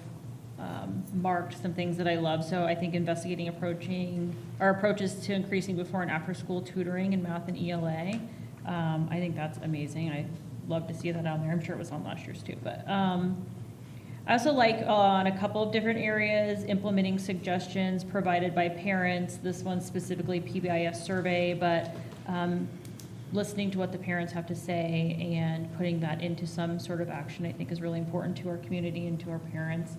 [SPEAKER 1] marked some things that I love. So I think investigating approaches to increasing before and after school tutoring in math and ELA. I think that's amazing. I love to see that on there. I'm sure it was on last year's too, but I also like on a couple of different areas, implementing suggestions provided by parents. This one specifically PBIS survey, but listening to what the parents have to say and putting that into some sort of action, I think is really important to our community and to our parents.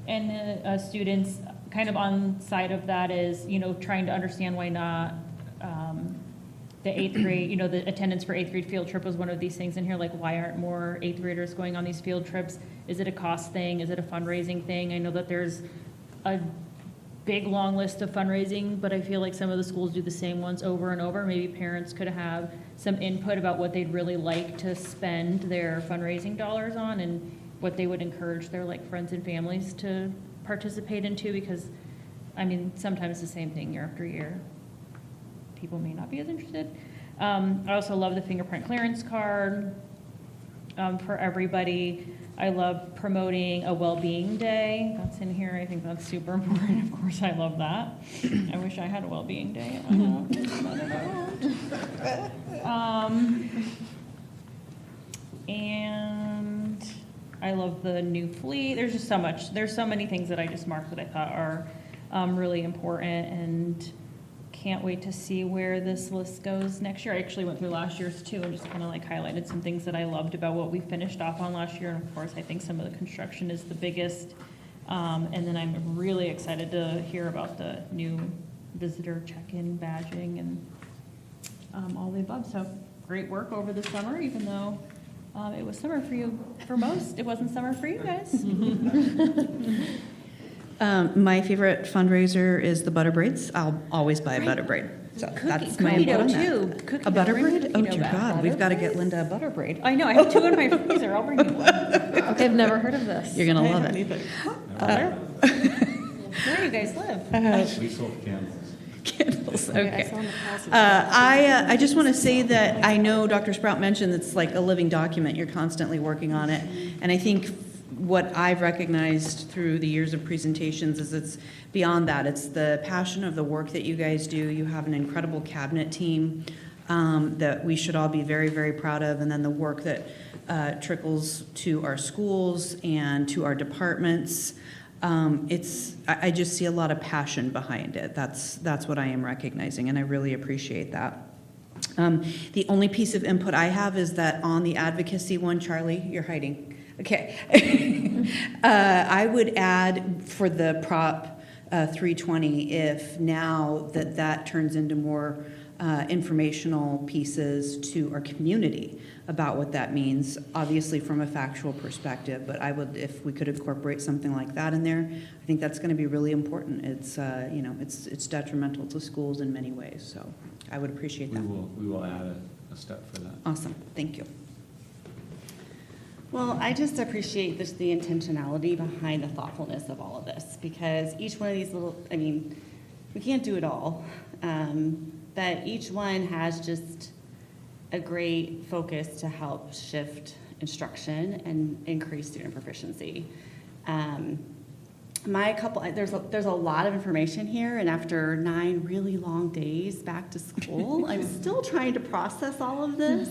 [SPEAKER 1] And the students, kind of on side of that is, trying to understand why not the 8th grade, the attendance for 8th grade field trip was one of these things in here, like why aren't more 8th graders going on these field trips? Is it a cost thing? Is it a fundraising thing? I know that there's a big, long list of fundraising, but I feel like some of the schools do the same ones over and over. Maybe parents could have some input about what they'd really like to spend their fundraising dollars on and what they would encourage their friends and families to participate into, because sometimes the same thing year after year. People may not be as interested. I also love the fingerprint clearance card for everybody. I love promoting a well-being day. That's in here. I think that's super important. Of course, I love that. I wish I had a well-being day. And I love the new fleet. There's just so much. There's so many things that I just marked that I thought are really important, and can't wait to see where this list goes next year. I actually went through last year's too and just kind of highlighted some things that I loved about what we finished off on last year. And of course, I think some of the construction is the biggest. And then I'm really excited to hear about the new visitor check-in badging and all the above. So great work over the summer, even though it was summer for you, for most. It wasn't summer for you guys.
[SPEAKER 11] My favorite fundraiser is the butter braids. I'll always buy a butter braid. So that's my input on that. A butter braid? Oh dear God, we've got to get Linda a butter braid.
[SPEAKER 1] I know, I have 2 in my freezer. I'll bring you one.
[SPEAKER 2] Okay, I've never heard of this.
[SPEAKER 11] You're gonna love it.
[SPEAKER 1] Where do you guys live?
[SPEAKER 5] We sold candles.
[SPEAKER 11] Candles, okay. I just want to say that I know Dr. Sprout mentioned it's like a living document. You're constantly working on it. And I think what I've recognized through the years of presentations is it's beyond that. It's the passion of the work that you guys do. You have an incredible cabinet team that we should all be very, very proud of. And then the work that trickles to our schools and to our departments. I just see a lot of passion behind it. That's what I am recognizing, and I really appreciate that. The only piece of input I have is that on the advocacy one, Charlie, you're hiding. Okay. I would add for the Prop 320, if now that turns into more informational pieces to our community about what that means, obviously from a factual perspective, but I would, if we could incorporate something like that in there, I think that's going to be really important. It's, it's detrimental to schools in many ways, so I would appreciate that.
[SPEAKER 5] We will add a step for that.
[SPEAKER 11] Awesome, thank you.
[SPEAKER 17] Well, I just appreciate the intentionality behind the thoughtfulness of all of this, because each one of these we can't do it all, but each one has just a great focus to help shift instruction and increase student proficiency. There's a lot of information here, and after 9 really long days back to school, I'm still trying to process all of this.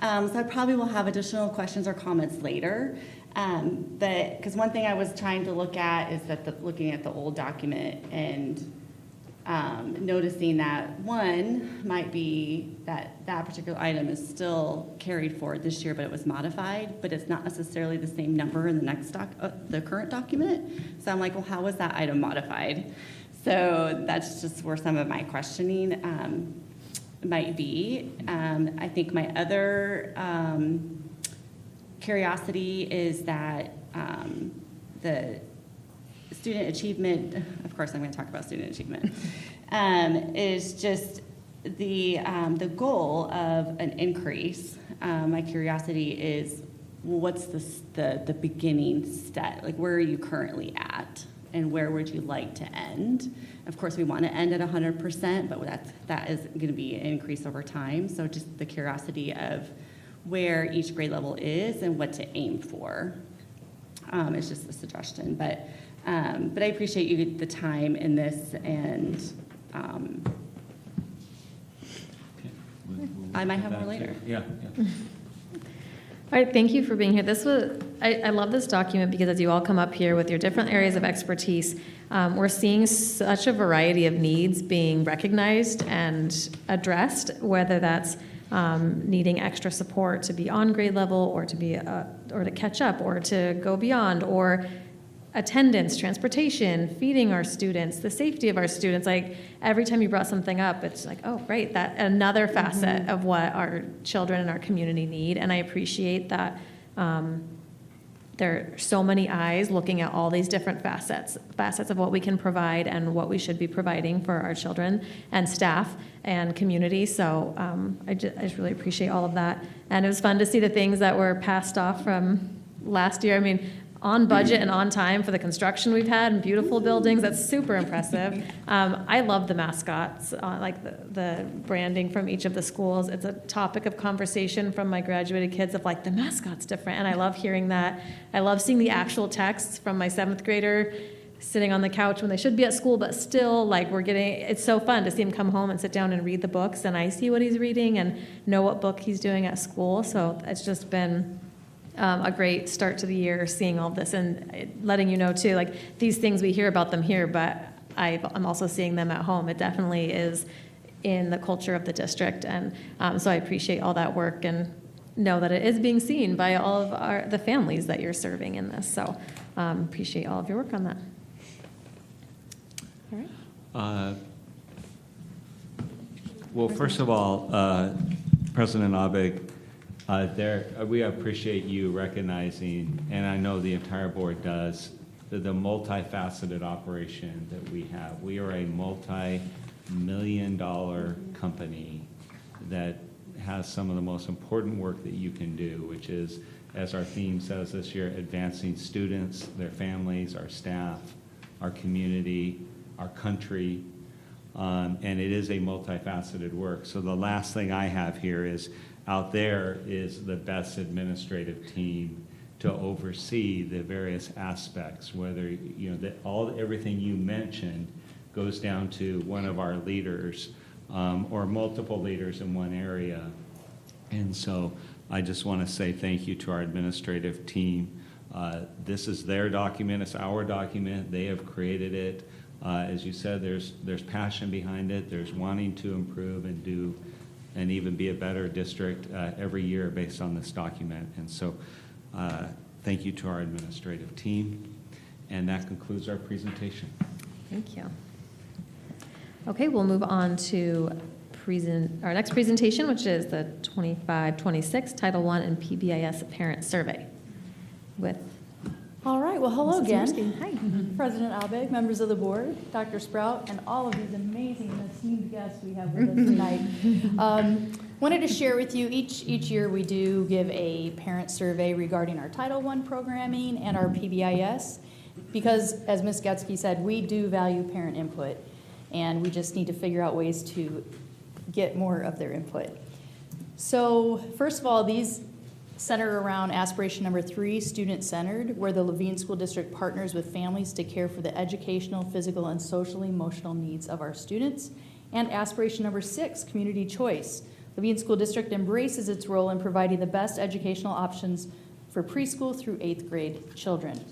[SPEAKER 17] So I probably will have additional questions or comments later. But because one thing I was trying to look at is that looking at the old document and noticing that one might be that particular item is still carried forward this year, but it was modified, but it's not necessarily the same number in the next the current document. So I'm like, well, how was that item modified? So that's just where some of my questioning might be. I think my other curiosity is that the student achievement, of course I'm going to talk about student achievement, is just the goal of an increase. My curiosity is, well, what's the beginning step? Like, where are you currently at and where would you like to end? Of course, we want to end at 100%, but that is going to be an increase over time. So just the curiosity of where each grade level is and what to aim for. It's just a suggestion, but I appreciate you the time in this, and I might have more later.
[SPEAKER 5] Yeah.
[SPEAKER 2] All right, thank you for being here. I love this document because as you all come up here with your different areas of expertise, we're seeing such a variety of needs being recognized and addressed, whether that's needing extra support to be on grade level, or to be or to catch up, or to go beyond, or attendance, transportation, feeding our students, the safety of our students. Like every time you brought something up, it's like, oh, right, that another facet of what our children and our community need. And I appreciate that there are so many eyes looking at all these different facets of what we can provide and what we should be providing for our children and staff and community. So I just really appreciate all of that. And it was fun to see the things that were passed off from last year. I mean, on budget and on time for the construction we've had and beautiful buildings. That's super impressive. I love the mascots, like the branding from each of the schools. It's a topic of conversation from my graduated kids of like, the mascot's different. And I love hearing that. I love seeing the actual texts from my 7th grader sitting on the couch when they should be at school, but still like it's so fun to see him come home and sit down and read the books, and I see what he's reading and know what book he's doing at school. So it's just been a great start to the year, seeing all this and letting you know too, like these things we hear about them here, but I'm also seeing them at home. It definitely is in the culture of the district, and so I appreciate all that work and know that it is being seen by all of the families that you're serving in this. So appreciate all of your work on that. All right.
[SPEAKER 5] Well, first of all, President Abig, we appreciate you recognizing, and I know the entire board does, the multifaceted operation that we have. We are a multi-million-dollar company that has some of the most important work that you can do, which is, as our theme says this year, advancing students, their families, our staff, our community, our country, and it is a multifaceted work. So the last thing I have here is, out there is the best administrative team to oversee the various aspects, whether, everything you mentioned goes down to one of our leaders or multiple leaders in one area. And so I just want to say thank you to our administrative team. This is their document, it's our document, they have created it. As you said, there's passion behind it, there's wanting to improve and do and even be a better district every year based on this document. And so thank you to our administrative team. And that concludes our presentation.
[SPEAKER 2] Thank you. Okay, we'll move on to our next presentation, which is the 25-26 Title I and PBIS Parent Survey with
[SPEAKER 12] All right, well, hello
[SPEAKER 2] Mrs.
[SPEAKER 12] again.
[SPEAKER 2] Yersky. Hi.
[SPEAKER 12] President Abig, members of the board, Dr. Sprout, and all of these amazing esteemed guests we have with us tonight. Wanted to share with you, each year we do give a parent survey regarding our Title I programming and our PBIS, because as Ms. Getsky said, we do value parent input, and we just need to figure out ways to get more of their input. So first of all, these center around aspiration number 3, student-centered, where the Levine School District partners with families to care for the educational, physical, and social-emotional needs of our students. And aspiration number 6, community choice. Levine School District embraces its role in providing the best educational options for preschool through 8th grade children.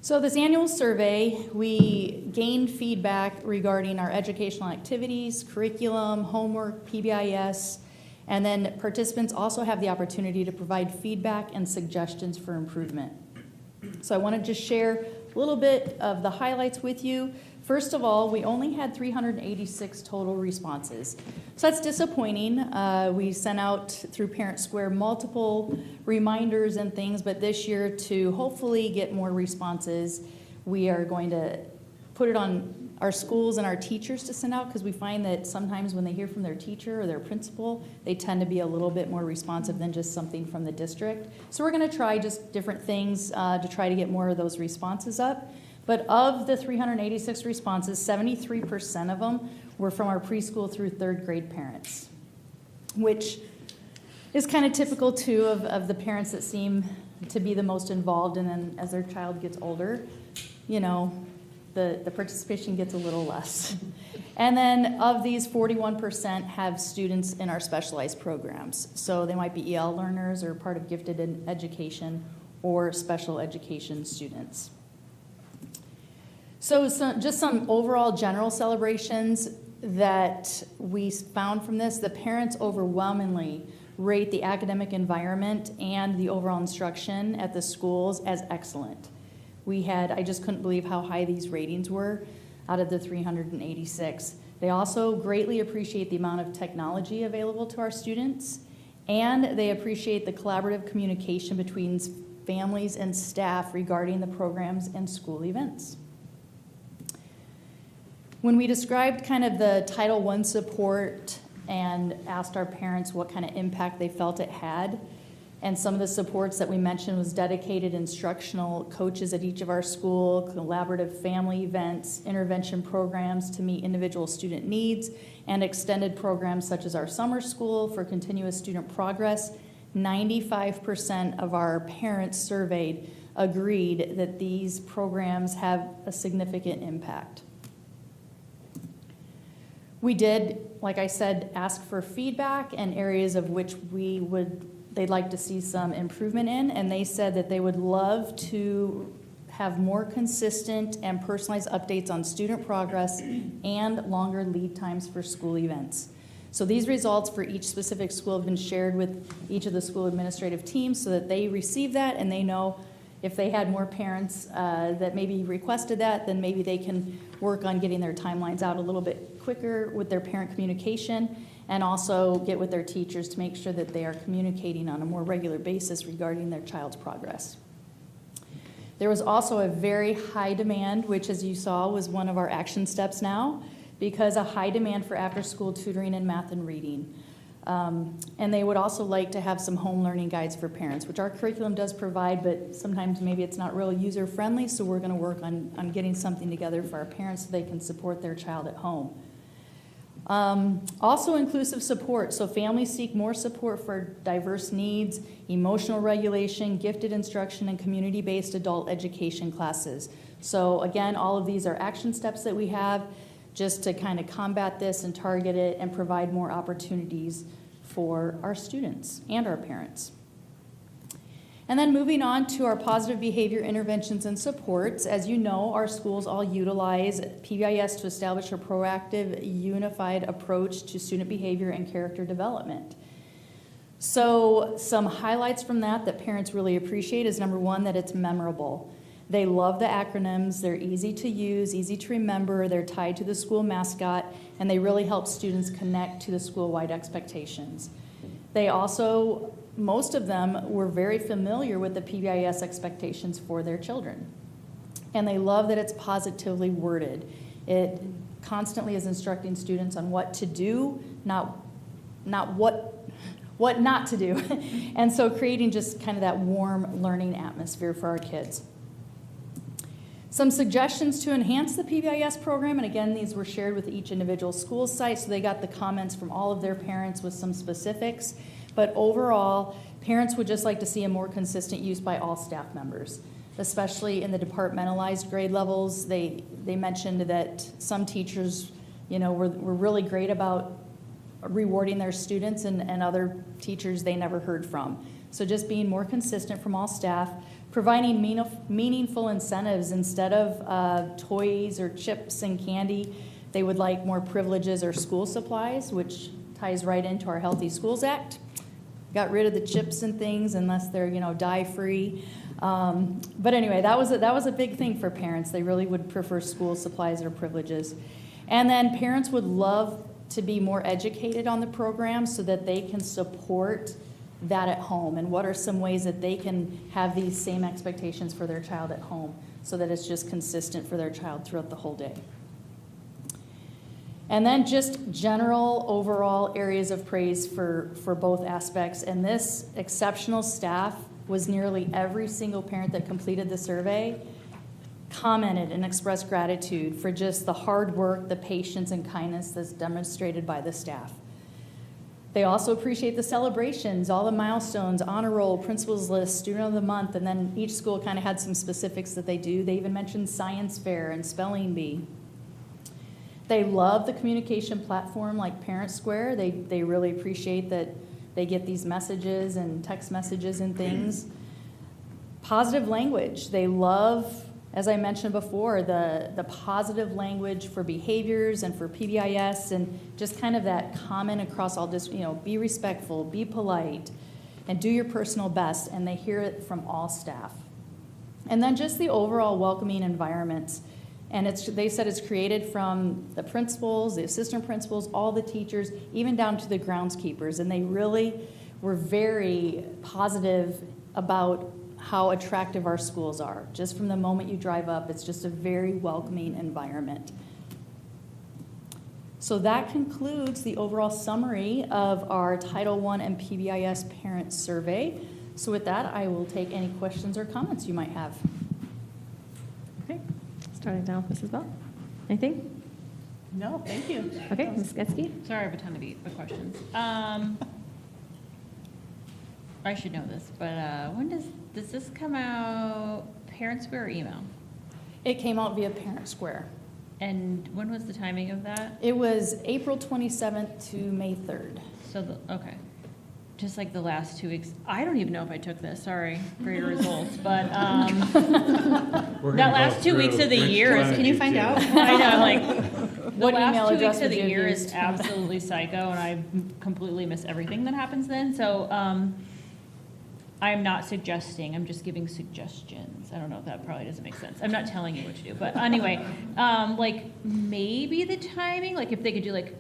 [SPEAKER 12] So this annual survey, we gained feedback regarding our educational activities, curriculum, homework, PBIS, and then participants also have the opportunity to provide feedback and suggestions for improvement. So I want to just share a little bit of the highlights with you. First of all, we only had 386 total responses. So that's disappointing. We sent out through Parent Square multiple reminders and things, but this year to hopefully get more responses, we are going to put it on our schools and our teachers to send out, because we find that sometimes when they hear from their teacher or their principal, they tend to be a little bit more responsive than just something from the district. So we're going to try just different things to try to get more of those responses up. But of the 386 responses, 73% of them were from our preschool through third grade parents, which is kind of typical too of the parents that seem to be the most involved, and then as their child gets older, you know, the participation gets a little less. And then of these, 41% have students in our specialized programs. So they might be EL learners or part of gifted education or special education students. So just some overall general celebrations that we found from this. The parents overwhelmingly rate the academic environment and the overall instruction at the schools as excellent. I just couldn't believe how high these ratings were out of the 386. They also greatly appreciate the amount of technology available to our students, and they appreciate the collaborative communication between families and staff regarding the programs and school events. When we described kind of the Title I support and asked our parents what kind of impact they felt it had, and some of the supports that we mentioned was dedicated instructional coaches at each of our school, collaborative family events, intervention programs to meet individual student needs, and extended programs such as our summer school for continuous student progress. 95% of our parents surveyed agreed that these programs have a significant impact. We did, like I said, ask for feedback and areas of which they'd like to see some improvement in, and they said that they would love to have more consistent and personalized updates on student progress and longer lead times for school events. So these results for each specific school have been shared with each of the school administrative teams so that they receive that and they know if they had more parents that maybe requested that, then maybe they can work on getting their timelines out a little bit quicker with their parent communication, and also get with their teachers to make sure that they are communicating on a more regular basis regarding their child's progress. There was also a very high demand, which as you saw was one of our action steps now, because a high demand for after-school tutoring in math and reading. And they would also like to have some home learning guides for parents, which our curriculum does provide, but sometimes maybe it's not real user-friendly, so we're going to work on getting something together for our parents so they can support their child at home. Also inclusive support, so families seek more support for diverse needs, emotional regulation, gifted instruction, and community-based adult education classes. So again, all of these are action steps that we have just to kind of combat this and target it and provide more opportunities for our students and our parents. And then moving on to our positive behavior interventions and supports. As you know, our schools all utilize PBIS to establish a proactive, unified approach to student behavior and character development. So some highlights from that parents really appreciate is, number one, that it's memorable. They love the acronyms. They're easy to use, easy to remember. They're tied to the school mascot, and they really help students connect to the school-wide expectations. They also, most of them were very familiar with the PBIS expectations for their children. And they love that it's positively worded. It constantly is instructing students on what to do, not what not to do. And so creating just kind of that warm learning atmosphere for our kids. Some suggestions to enhance the PBIS program, and again, these were shared with each individual school site, so they got the comments from all of their parents with some specifics. But overall, parents would just like to see a more consistent use by all staff members, especially in the departmentalized grade levels. They mentioned that some teachers, were really great about rewarding their students, and other teachers they never heard from. So just being more consistent from all staff, providing meaningful incentives instead of toys or chips and candy. They would like more privileges or school supplies, which ties right into our Healthy Schools Act. Got rid of the chips and things unless they're dye-free. But anyway, that was a big thing for parents. They really would prefer school supplies or privileges. And then parents would love to be more educated on the program so that they can support that at home, and what are some ways that they can have these same expectations for their child at home so that it's just consistent for their child throughout the whole day. And then just general overall areas of praise for both aspects. And this exceptional staff was nearly every single parent that completed the survey commented and expressed gratitude for just the hard work, the patience, and kindness that's demonstrated by the staff. They also appreciate the celebrations, all the milestones, honor roll, principal's list, student of the month, and then each school kind of had some specifics that they do. They even mentioned science fair and spelling bee. They love the communication platform like Parent Square. They really appreciate that they get these messages and text messages and things. Positive language. They love, as I mentioned before, the positive language for behaviors and for PBIS, and just kind of that common across all, just, be respectful, be polite, and do your personal best, and they hear it from all staff. And then just the overall welcoming environment. And they said it's created from the principals, the assistant principals, all the teachers, even down to the groundskeepers. And they really were very positive about how attractive our schools are. Just from the moment you drive up, it's just a very welcoming environment. So that concludes the overall summary of our Title I and PBIS parent survey. So with that, I will take any questions or comments you might have.
[SPEAKER 2] Okay, starting down with Mrs. Bell. Anything?
[SPEAKER 1] No, thank you.
[SPEAKER 2] Okay, Ms. Getsky.
[SPEAKER 1] Sorry, I have a ton of questions. I should know this, but when does this come out? Parent Square or email?
[SPEAKER 12] It came out via Parent Square.
[SPEAKER 1] And when was the timing of that?
[SPEAKER 12] It was April 27th to May 3rd.
[SPEAKER 1] So, okay. Just like the last 2 weeks. I don't even know if I took this, sorry for your results, but that last 2 weeks of the year is,
[SPEAKER 12] can you find out?
[SPEAKER 1] I know, like,
[SPEAKER 12] What
[SPEAKER 1] the
[SPEAKER 12] email
[SPEAKER 1] last 2
[SPEAKER 12] address
[SPEAKER 1] weeks of
[SPEAKER 12] would
[SPEAKER 1] the
[SPEAKER 12] you
[SPEAKER 1] year
[SPEAKER 12] use?
[SPEAKER 1] is absolutely psycho, and I completely miss everything that happens then. So I'm not suggesting, I'm just giving suggestions. I don't know if that probably doesn't make sense. I'm not telling you what to do, but anyway, like maybe the timing, like if they could do like,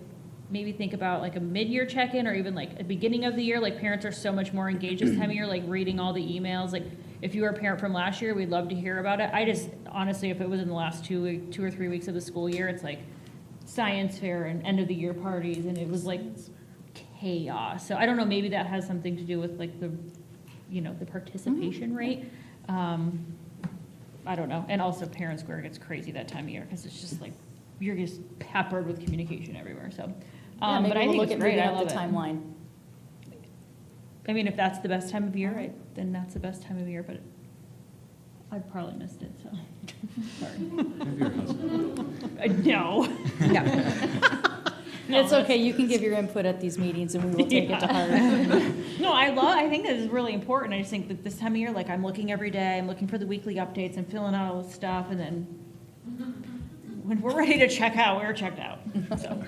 [SPEAKER 1] maybe think about like a mid-year check-in or even like a beginning of the year, like parents are so much more engaged this time of year, like reading all the emails. Like if you were a parent from last year, we'd love to hear about it. I just, honestly, if it was in the last 2 or 3 weeks of the school year, it's like science fair and end of the year parties, and it was like chaos. So I don't know, maybe that has something to do with like the, the participation rate. I don't know. And also Parent Square gets crazy that time of year because it's just like, you're just peppered with communication everywhere. So,
[SPEAKER 12] Maybe
[SPEAKER 1] but I
[SPEAKER 12] we'll
[SPEAKER 1] think
[SPEAKER 12] look
[SPEAKER 1] it's
[SPEAKER 12] at
[SPEAKER 1] great.
[SPEAKER 12] moving
[SPEAKER 1] I
[SPEAKER 12] up
[SPEAKER 1] love
[SPEAKER 12] the
[SPEAKER 1] it.
[SPEAKER 12] timeline.
[SPEAKER 1] I mean, if that's the best time of year, then that's the best time of year, but I probably missed it, so. Sorry. No.
[SPEAKER 12] It's okay, you can give your input at these meetings and we will take it to heart.
[SPEAKER 1] No, I think this is really important. I just think that this time of year, like I'm looking every day, I'm looking for the weekly updates and filling out all this stuff, and then when we're ready to check out, we're checked out. So.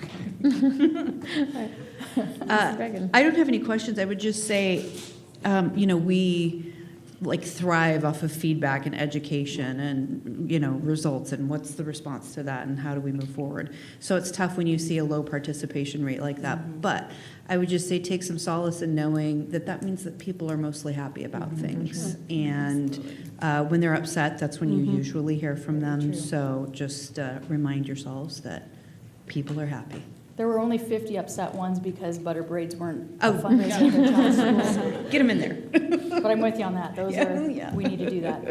[SPEAKER 11] I don't have any questions. I would just say, we thrive off of feedback and education and, results, and what's the response to that and how do we move forward. So it's tough when you see a low participation rate like that. Mm-hmm. But I would just say take some solace in knowing that that means that people are mostly happy about things. And when they're upset, that's when you usually hear from them. So just remind yourselves that people are happy.
[SPEAKER 12] There were only 50 upset ones because butter braids weren't
[SPEAKER 11] Oh,
[SPEAKER 12] fundraising for child schools.
[SPEAKER 11] Get them in there.
[SPEAKER 12] But I'm with you on that. Those are, we need to do that.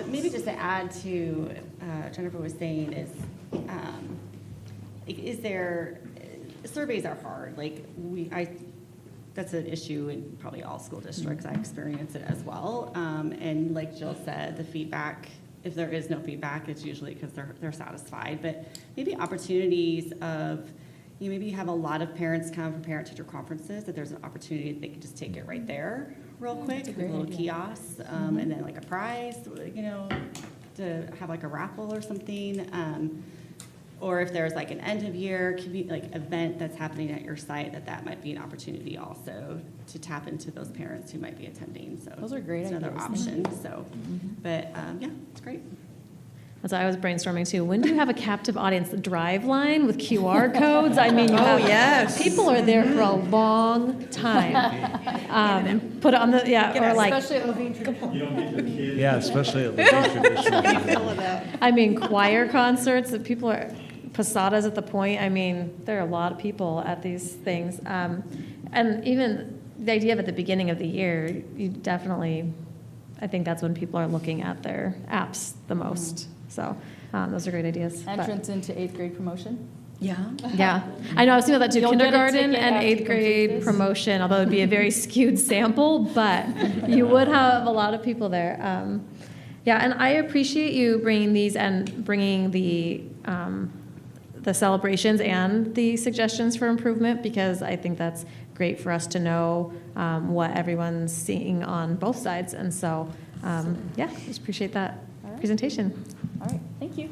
[SPEAKER 17] Maybe just to add to Jennifer was saying is there, surveys are hard. That's an issue in probably all school districts. I experience it as well. And like Jill said, the feedback, if there is no feedback, it's usually because they're satisfied. But maybe opportunities of, maybe you have a lot of parents come from parent-teacher conferences, that there's an opportunity that they can just take it right there real quick, with a little kiosk, and then like a prize, to have like a raffle or something. Or if there's like an end of year event that's happening at your site, that might be an opportunity also to tap into those parents who might be attending. So
[SPEAKER 12] those are great
[SPEAKER 17] it's another
[SPEAKER 12] ideas.
[SPEAKER 17] option. So, but it's great.
[SPEAKER 2] As I was brainstorming too, when do you have a captive audience? The drive line with QR codes? I mean, people are there for a long time. Put it on the, or like.
[SPEAKER 12] Especially at Levine Traditional.
[SPEAKER 14] You don't get your kids.
[SPEAKER 5] Yeah, especially at Levine Traditional.
[SPEAKER 2] I mean, choir concerts that people are, posadas at the Point. I mean, there are a lot of people at these things. And even the idea of at the beginning of the year, you definitely, I think that's when people are looking at their apps the most. So those are great ideas. But-
[SPEAKER 12] Entrance into 8th grade promotion?
[SPEAKER 11] Yeah.
[SPEAKER 2] Yeah, I know, I was thinking about that too,
[SPEAKER 12] You'll get a
[SPEAKER 2] kindergarten
[SPEAKER 12] ticket
[SPEAKER 2] and
[SPEAKER 12] after you
[SPEAKER 2] 8th
[SPEAKER 12] complete
[SPEAKER 2] grade
[SPEAKER 12] this.
[SPEAKER 2] promotion, although it'd be a very skewed sample, but you would have a lot of people there. Yeah, and I appreciate you bringing these and bringing the celebrations and the suggestions for improvement, because I think that's great for us to know what everyone's seeing on both sides. And so, yeah, just appreciate that presentation.
[SPEAKER 12] All right, thank you.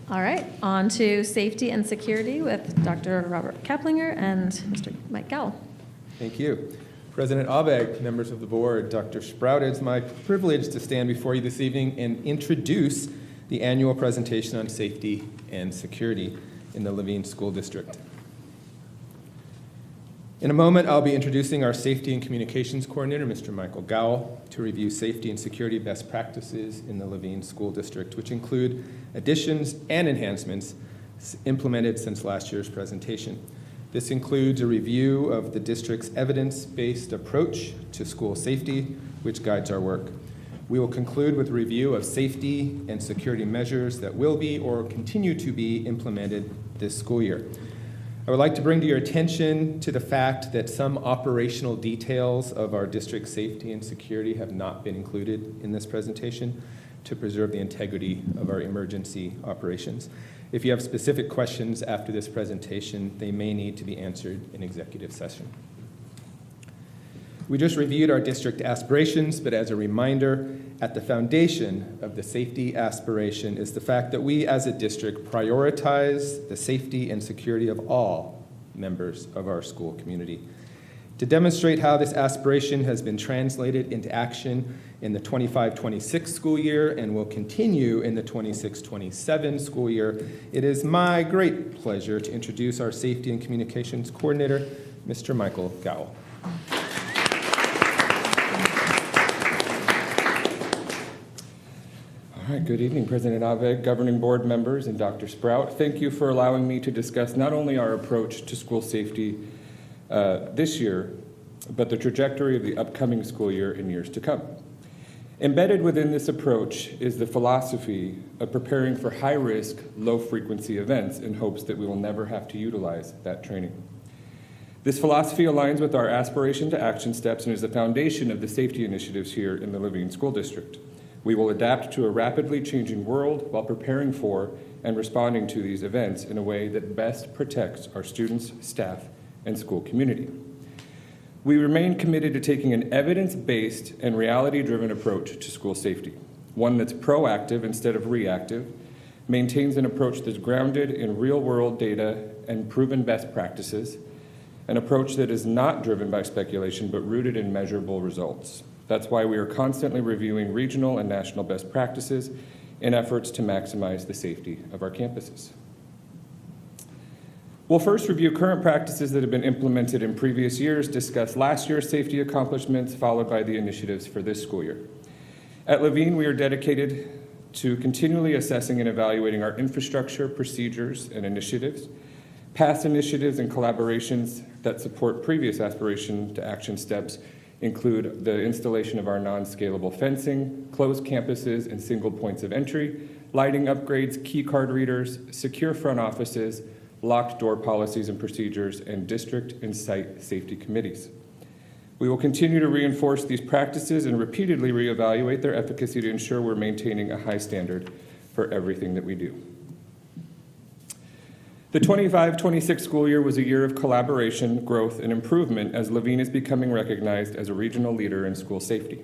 [SPEAKER 2] All right, on to safety and security with Dr. Robert Kaplinger and Mr. Mike Gowell.
[SPEAKER 15] Thank you. President Abeg, members of the board, Dr. Sprout, it's my privilege to stand before you this evening and introduce the annual presentation on safety and security in the Levine School District. In a moment, I'll be introducing our Safety and Communications Coordinator, Mr. Michael Gowell, to review safety and security best practices in the Levine School District, which include additions and enhancements implemented since last year's presentation. This includes a review of the district's evidence-based approach to school safety, which guides our work. We will conclude with a review of safety and security measures that will be or continue to be implemented this school year. I would like to bring to your attention to the fact that some operational details of our district safety and security have not been included in this presentation to preserve the integrity of our emergency operations. If you have specific questions after this presentation, they may need to be answered in executive session. We just reviewed our district aspirations, but as a reminder, at the foundation of the safety aspiration is the fact that we as a district prioritize the safety and security of all members of our school community. To demonstrate how this aspiration has been translated into action in the 25-26 school year and will continue in the 26-27 school year, it is my great pleasure to introduce our Safety and Communications Coordinator, Mr. Michael Gowell.
[SPEAKER 18] All right, good evening, President Abeg, governing board members, and Dr. Sprout. Thank you for allowing me to discuss not only our approach to school safety this year, but the trajectory of the upcoming school year and years to come. Embedded within this approach is the philosophy of preparing for high-risk, low-frequency events in hopes that we will never have to utilize that training. This philosophy aligns with our aspiration to action steps and is the foundation of the safety initiatives here in the Levine School District. We will adapt to a rapidly changing world while preparing for and responding to these events in a way that best protects our students, staff, and school community. We remain committed to taking an evidence-based and reality-driven approach to school safety, one that's proactive instead of reactive, maintains an approach that's grounded in real-world data and proven best practices, an approach that is not driven by speculation but rooted in measurable results. That's why we are constantly reviewing regional and national best practices in efforts to maximize the safety of our campuses. We'll first review current practices that have been implemented in previous years, discuss last year's safety accomplishments, followed by the initiatives for this school year. At Levine, we are dedicated to continually assessing and evaluating our infrastructure, procedures, and initiatives. Past initiatives and collaborations that support previous aspiration to action steps include the installation of our non-scalable fencing, closed campuses and single points of entry, lighting upgrades, key card readers, secure front offices, locked door policies and procedures, and district and site safety committees. We will continue to reinforce these practices and repeatedly reevaluate their efficacy to ensure we're maintaining a high standard for everything that we do. The 25-26 school year was a year of collaboration, growth, and improvement as Levine is becoming recognized as a regional leader in school safety.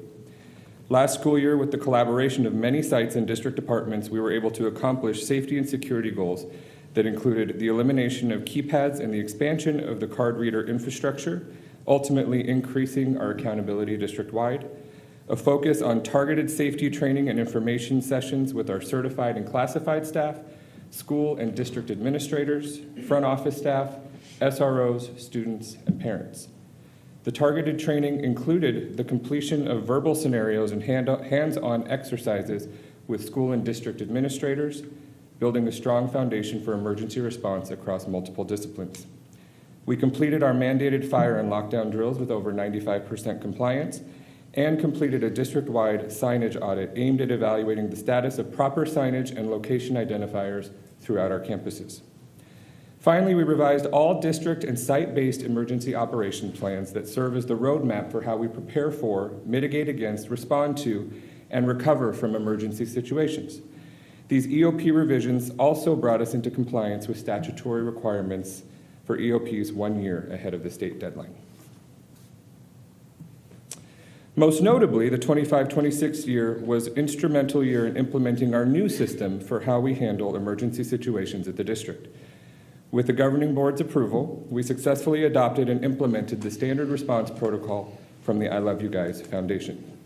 [SPEAKER 18] Last school year, with the collaboration of many sites and district departments, we were able to accomplish safety and security goals that included the elimination of keypads and the expansion of the card reader infrastructure, ultimately increasing our accountability district-wide, a focus on targeted safety training and information sessions with our certified and classified staff, school and district administrators, front office staff, SROs, students, and parents. The targeted training included the completion of verbal scenarios and hands-on exercises with school and district administrators, building a strong foundation for emergency response across multiple disciplines. We completed our mandated fire and lockdown drills with over 95% compliance and completed a district-wide signage audit aimed at evaluating the status of proper signage and location identifiers throughout our campuses. Finally, we revised all district and site-based emergency operation plans that serve as the roadmap for how we prepare for, mitigate against, respond to, and recover from emergency situations. These EOP revisions also brought us into compliance with statutory requirements for EOPs 1 year ahead of the state deadline. Most notably, the 25-26 year was an instrumental year in implementing our new system for how we handle emergency situations at the district. With the governing board's approval, we successfully adopted and implemented the standard response protocol from the I Love You Guys Foundation.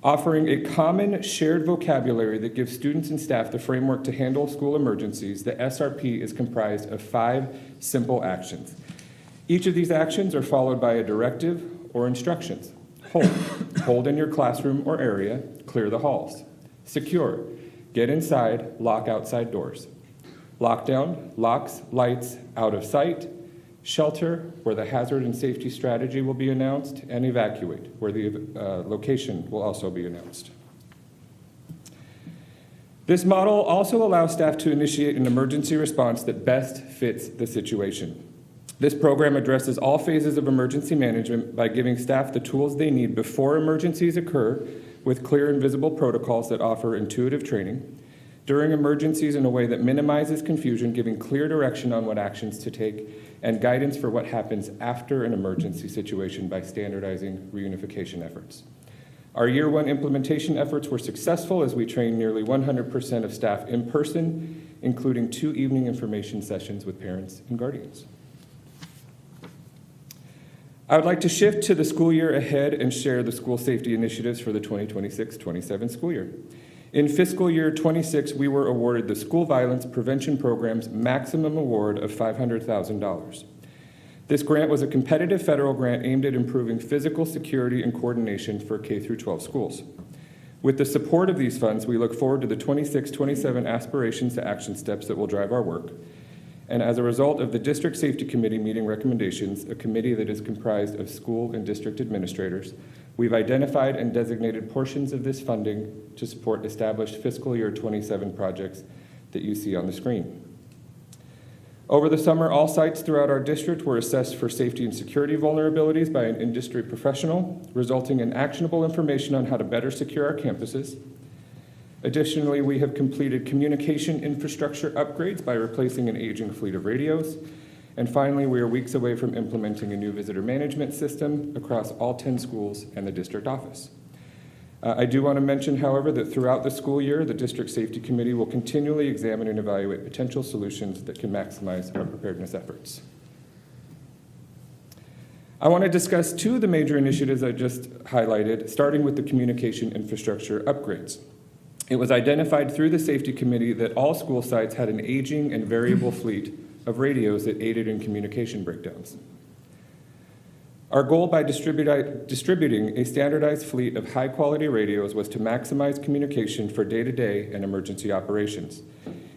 [SPEAKER 18] Offering a common shared vocabulary that gives students and staff the framework to handle school emergencies, the SRP is comprised of 5 simple actions. Each of these actions are followed by a directive or instructions. Hold. Hold in your classroom or area. Clear the halls. Secure. Get inside. Lock outside doors. Lockdown. Locks, lights, out of sight. Shelter, where the hazard and safety strategy will be announced. And evacuate, where the location will also be announced. This model also allows staff to initiate an emergency response that best fits the situation. This program addresses all phases of emergency management by giving staff the tools they need before emergencies occur, with clear and visible protocols that offer intuitive training, during emergencies in a way that minimizes confusion, giving clear direction on what actions to take, and guidance for what happens after an emergency situation by standardizing reunification efforts. Our year 1 implementation efforts were successful as we trained nearly 100% of staff in person, including 2 evening information sessions with parents and guardians. I would like to shift to the school year ahead and share the school safety initiatives for the 2026-27 school year. In fiscal year 26, we were awarded the School Violence Prevention Program's maximum award of $500,000. This grant was a competitive federal grant aimed at improving physical security and coordination for K-12 schools. With the support of these funds, we look forward to the 26-27 aspirations to action steps that will drive our work. And as a result of the District Safety Committee meeting recommendations, a committee that is comprised of school and district administrators, we've identified and designated portions of this funding to support established fiscal year 27 projects that you see on the screen. Over the summer, all sites throughout our district were assessed for safety and security vulnerabilities by an industry professional, resulting in actionable information on how to better secure our campuses. Additionally, we have completed communication infrastructure upgrades by replacing an aging fleet of radios. And finally, we are weeks away from implementing a new visitor management system across all 10 schools and the district office. I do want to mention, however, that throughout the school year, the District Safety Committee will continually examine and evaluate potential solutions that can maximize our preparedness efforts. I want to discuss 2 of the major initiatives I just highlighted, starting with the communication infrastructure upgrades. It was identified through the Safety Committee that all school sites had an aging and variable fleet of radios that aided in communication breakdowns. Our goal by distributing a standardized fleet of high-quality radios was to maximize communication for day-to-day and emergency operations.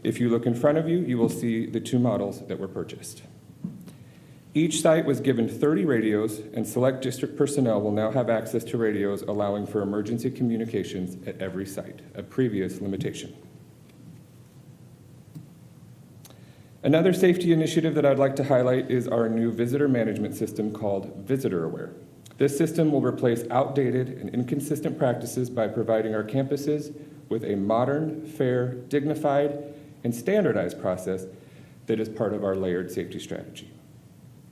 [SPEAKER 18] If you look in front of you, you will see the 2 models that were purchased. Each site was given 30 radios, and select district personnel will now have access to radios allowing for emergency communications at every site, a previous limitation. Another safety initiative that I'd like to highlight is our new visitor management system called Visitor Aware. This system will replace outdated and inconsistent practices by providing our campuses with a modern, fair, dignified, and standardized process that is part of our layered safety strategy.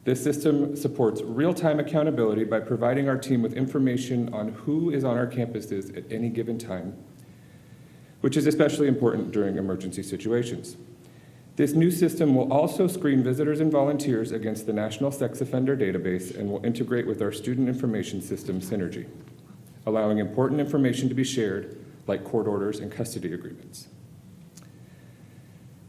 [SPEAKER 18] This system supports real-time accountability by providing our team with information on who is on our campuses at any given time, which is especially important during emergency situations. This new system will also screen visitors and volunteers against the National Sex Offender Database and will integrate with our student information system, Synergy, allowing important information to be shared, like court orders and custody agreements.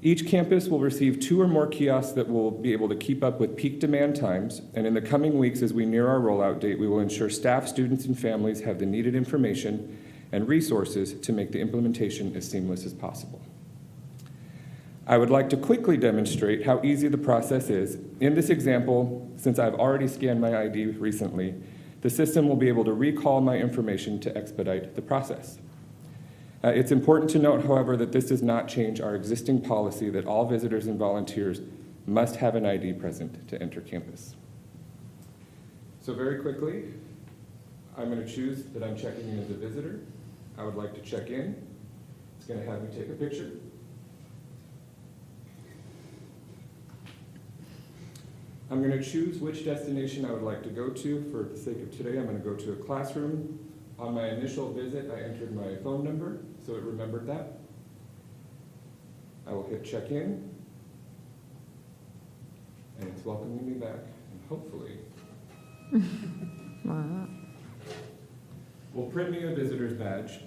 [SPEAKER 18] Each campus will receive 2 or more kiosks that will be able to keep up with peak demand times, and in the coming weeks as we near our rollout date, we will ensure staff, students, and families have the needed information and resources to make the implementation as seamless as possible. I would like to quickly demonstrate how easy the process is. In this example, since I've already scanned my ID recently, the system will be able to recall my information to expedite the process. It's important to note, however, that this does not change our existing policy that all visitors and volunteers must have an ID present to enter campus. So very quickly, I'm going to choose that I'm checking in as a visitor. I would like to check in. It's going to have me take a picture. I'm going to choose which destination I would like to go to. For the sake of today, I'm going to go to a classroom. On my initial visit, I entered my phone number, so it remembered that. I will hit check in, and it's welcoming me back, and hopefully will print me a visitor's badge.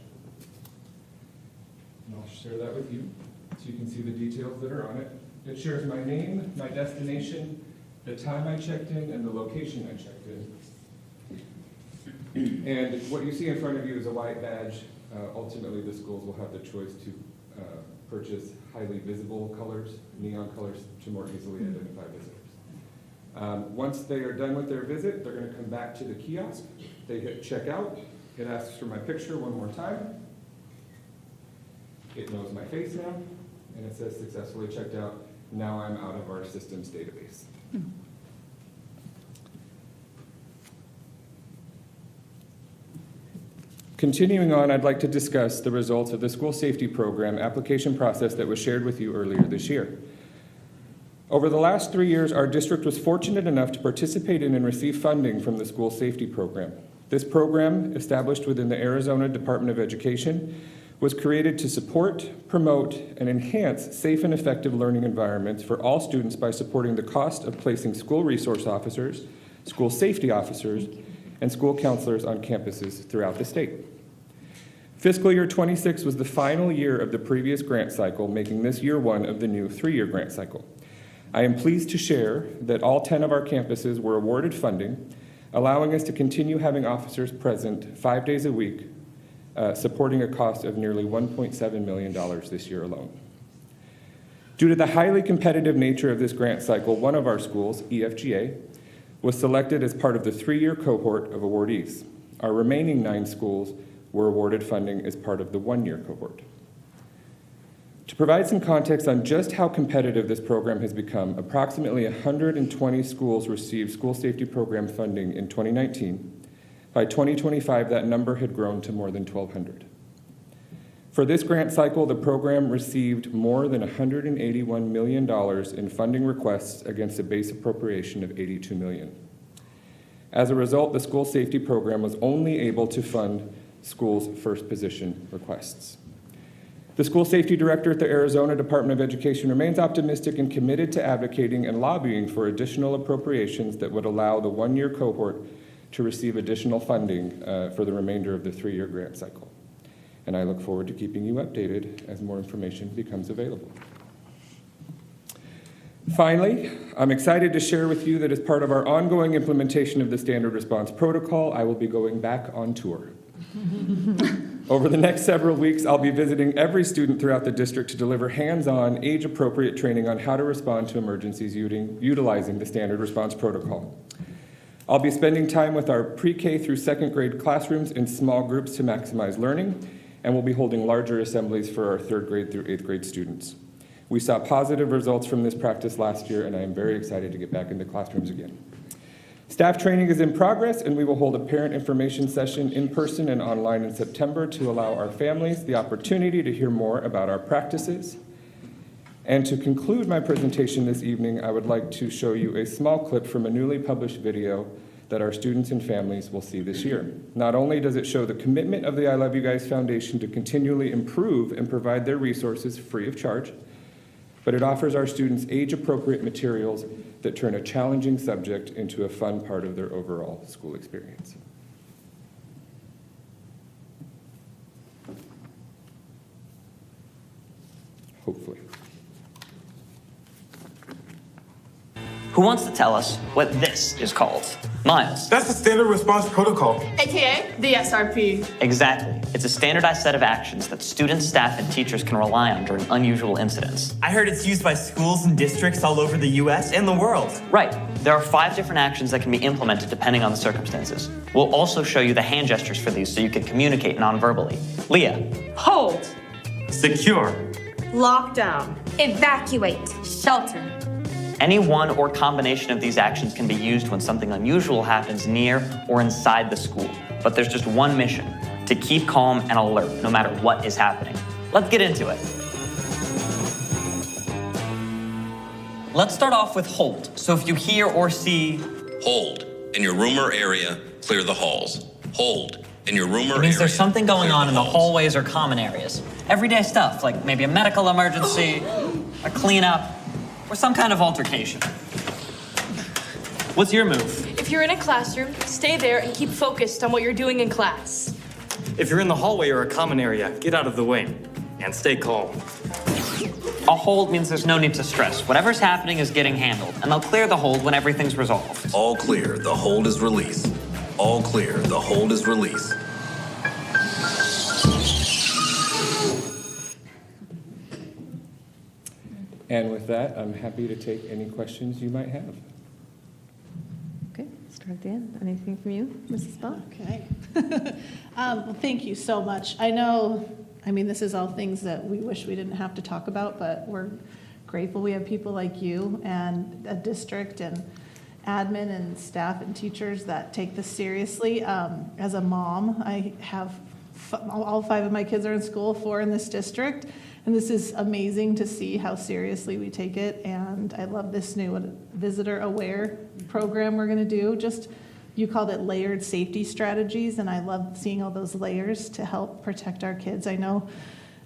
[SPEAKER 18] And I'll share that with you so you can see the details that are on it. It shares my name, my destination, the time I checked in, and the location I checked in. And what you see in front of you is a white badge. Ultimately, the schools will have the choice to purchase highly visible colors, neon colors, to more easily identify visitors. Once they are done with their visit, they're going to come back to the kiosk. They hit checkout. It asks for my picture one more time. It knows my face now, and it says successfully checked out. Now I'm out of our systems database. Continuing on, I'd like to discuss the results of the school safety program application process that was shared with you earlier this year. Over the last 3 years, our district was fortunate enough to participate in and receive funding from the school safety program. This program, established within the Arizona Department of Education, was created to support, promote, and enhance safe and effective learning environments for all students by supporting the cost of placing school resource officers, school safety officers, and school counselors on campuses throughout the state. Fiscal year 26 was the final year of the previous grant cycle, making this year one of the new 3-year grant cycle. I am pleased to share that all 10 of our campuses were awarded funding, allowing us to continue having officers present 5 days a week, supporting a cost of nearly $1.7 million this year alone. Due to the highly competitive nature of this grant cycle, one of our schools, EFGA, was selected as part of the 3-year cohort of awardees. Our remaining 9 schools were awarded funding as part of the 1-year cohort. To provide some context on just how competitive this program has become, approximately 120 schools received school safety program funding in 2019. By 2025, that number had grown to more than 1,200. For this grant cycle, the program received more than $181 million in funding requests against a base appropriation of $82 million. As a result, the school safety program was only able to fund schools' first position requests. The school safety director at the Arizona Department of Education remains optimistic and committed to advocating and lobbying for additional appropriations that would allow the 1-year cohort to receive additional funding for the remainder of the 3-year grant cycle. And I look forward to keeping you updated as more information becomes available. Finally, I'm excited to share with you that as part of our ongoing implementation of the Standard Response Protocol, I will be going back on tour. Over the next several weeks, I'll be visiting every student throughout the district to deliver hands-on, age-appropriate training on how to respond to emergencies utilizing the Standard Response Protocol. I'll be spending time with our pre-K through 2nd grade classrooms in small groups to maximize learning, and we'll be holding larger assemblies for our 3rd grade through 8th grade students. We saw positive results from this practice last year, and I am very excited to get back into classrooms again. Staff training is in progress, and we will hold a parent information session in person and online in September to allow our families the opportunity to hear more about our practices. And to conclude my presentation this evening, I would like to show you a small clip from a newly published video that our students and families will see this year. Not only does it show the commitment of the I Love You Guys Foundation to continually improve and provide their resources free of charge, but it offers our students age-appropriate materials that turn a challenging subject into a fun part of their overall school experience. Hopefully.
[SPEAKER 19] Who wants to tell us what this is called? Miles.
[SPEAKER 20] That's the standard response protocol.
[SPEAKER 21] AKA the SRP.
[SPEAKER 19] Exactly. It's a standardized set of actions that students, staff, and teachers can rely on during unusual incidents.
[SPEAKER 22] I heard it's used by schools and districts all over the US and the world.
[SPEAKER 19] Right. There are 5 different actions that can be implemented depending on the circumstances. We'll also show you the hand gestures for these so you can communicate non-verbally. Leah.
[SPEAKER 21] Hold.
[SPEAKER 22] Secure.
[SPEAKER 21] Lockdown. Evacuate. Shelter.
[SPEAKER 19] Any one or combination of these actions can be used when something unusual happens near or inside the school. But there's just one mission: to keep calm and alert no matter what is happening. Let's get into it. Let's start off with hold. So if you hear or see
[SPEAKER 23] hold in your room or area, clear the halls. Hold in your room or area.
[SPEAKER 19] It means there's something going on in the hallways or common areas. Everyday stuff, like maybe a medical emergency, a cleanup, or some kind of altercation. What's your move?
[SPEAKER 21] If you're in a classroom, stay there and keep focused on what you're doing in class.
[SPEAKER 22] If you're in the hallway or a common area, get out of the way and stay calm.
[SPEAKER 19] A hold means there's no need to stress. Whatever's happening is getting handled, and they'll clear the hold when everything's resolved.
[SPEAKER 23] All clear, the hold is released. All clear, the hold is released.
[SPEAKER 18] And with that, I'm happy to take any questions you might have.
[SPEAKER 2] Okay, start at the end. Anything from you, Mrs. Bach?
[SPEAKER 24] Okay. Well, thank you so much. I know, this is all things that we wish we didn't have to talk about, but we're grateful we have people like you and a district and admin and staff and teachers that take this seriously. As a mom, I have all 5 of my kids are in school, 4 in this district. And this is amazing to see how seriously we take it. And I love this new visitor aware program we're going to do. You called it layered safety strategies. And I love seeing all those layers to help protect our kids. I know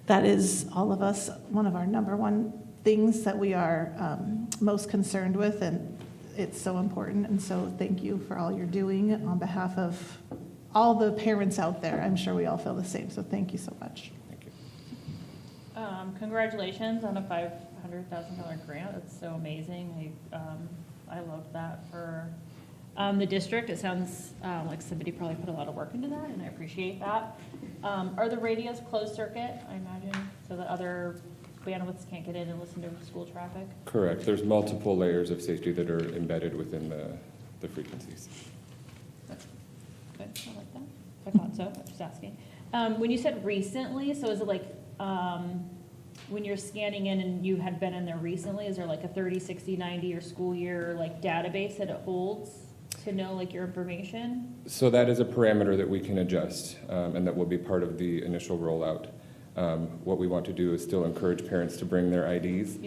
[SPEAKER 24] that is all of us, one of our number one things that we are most concerned with. And it's so important. And so thank you for all you're doing on behalf of all the parents out there. I'm sure we all feel the same. So thank you so much.
[SPEAKER 1] Congratulations on a $500,000 grant. That's so amazing. I love that for the district. It sounds like somebody probably put a lot of work into that, and I appreciate that. Are the radios closed circuit, I imagine, so that other bandwidths can't get in and listen to school traffic?
[SPEAKER 18] Correct. There's multiple layers of safety that are embedded within the frequencies.
[SPEAKER 1] Good. I like that. I thought so. I was just asking. When you said recently, so is it like when you're scanning in and you had been in there recently, is there like a 30, 60, 90 or school year like database that it holds to know like your information?
[SPEAKER 18] So that is a parameter that we can adjust, and that will be part of the initial rollout. What we want to do is still encourage parents to bring their IDs,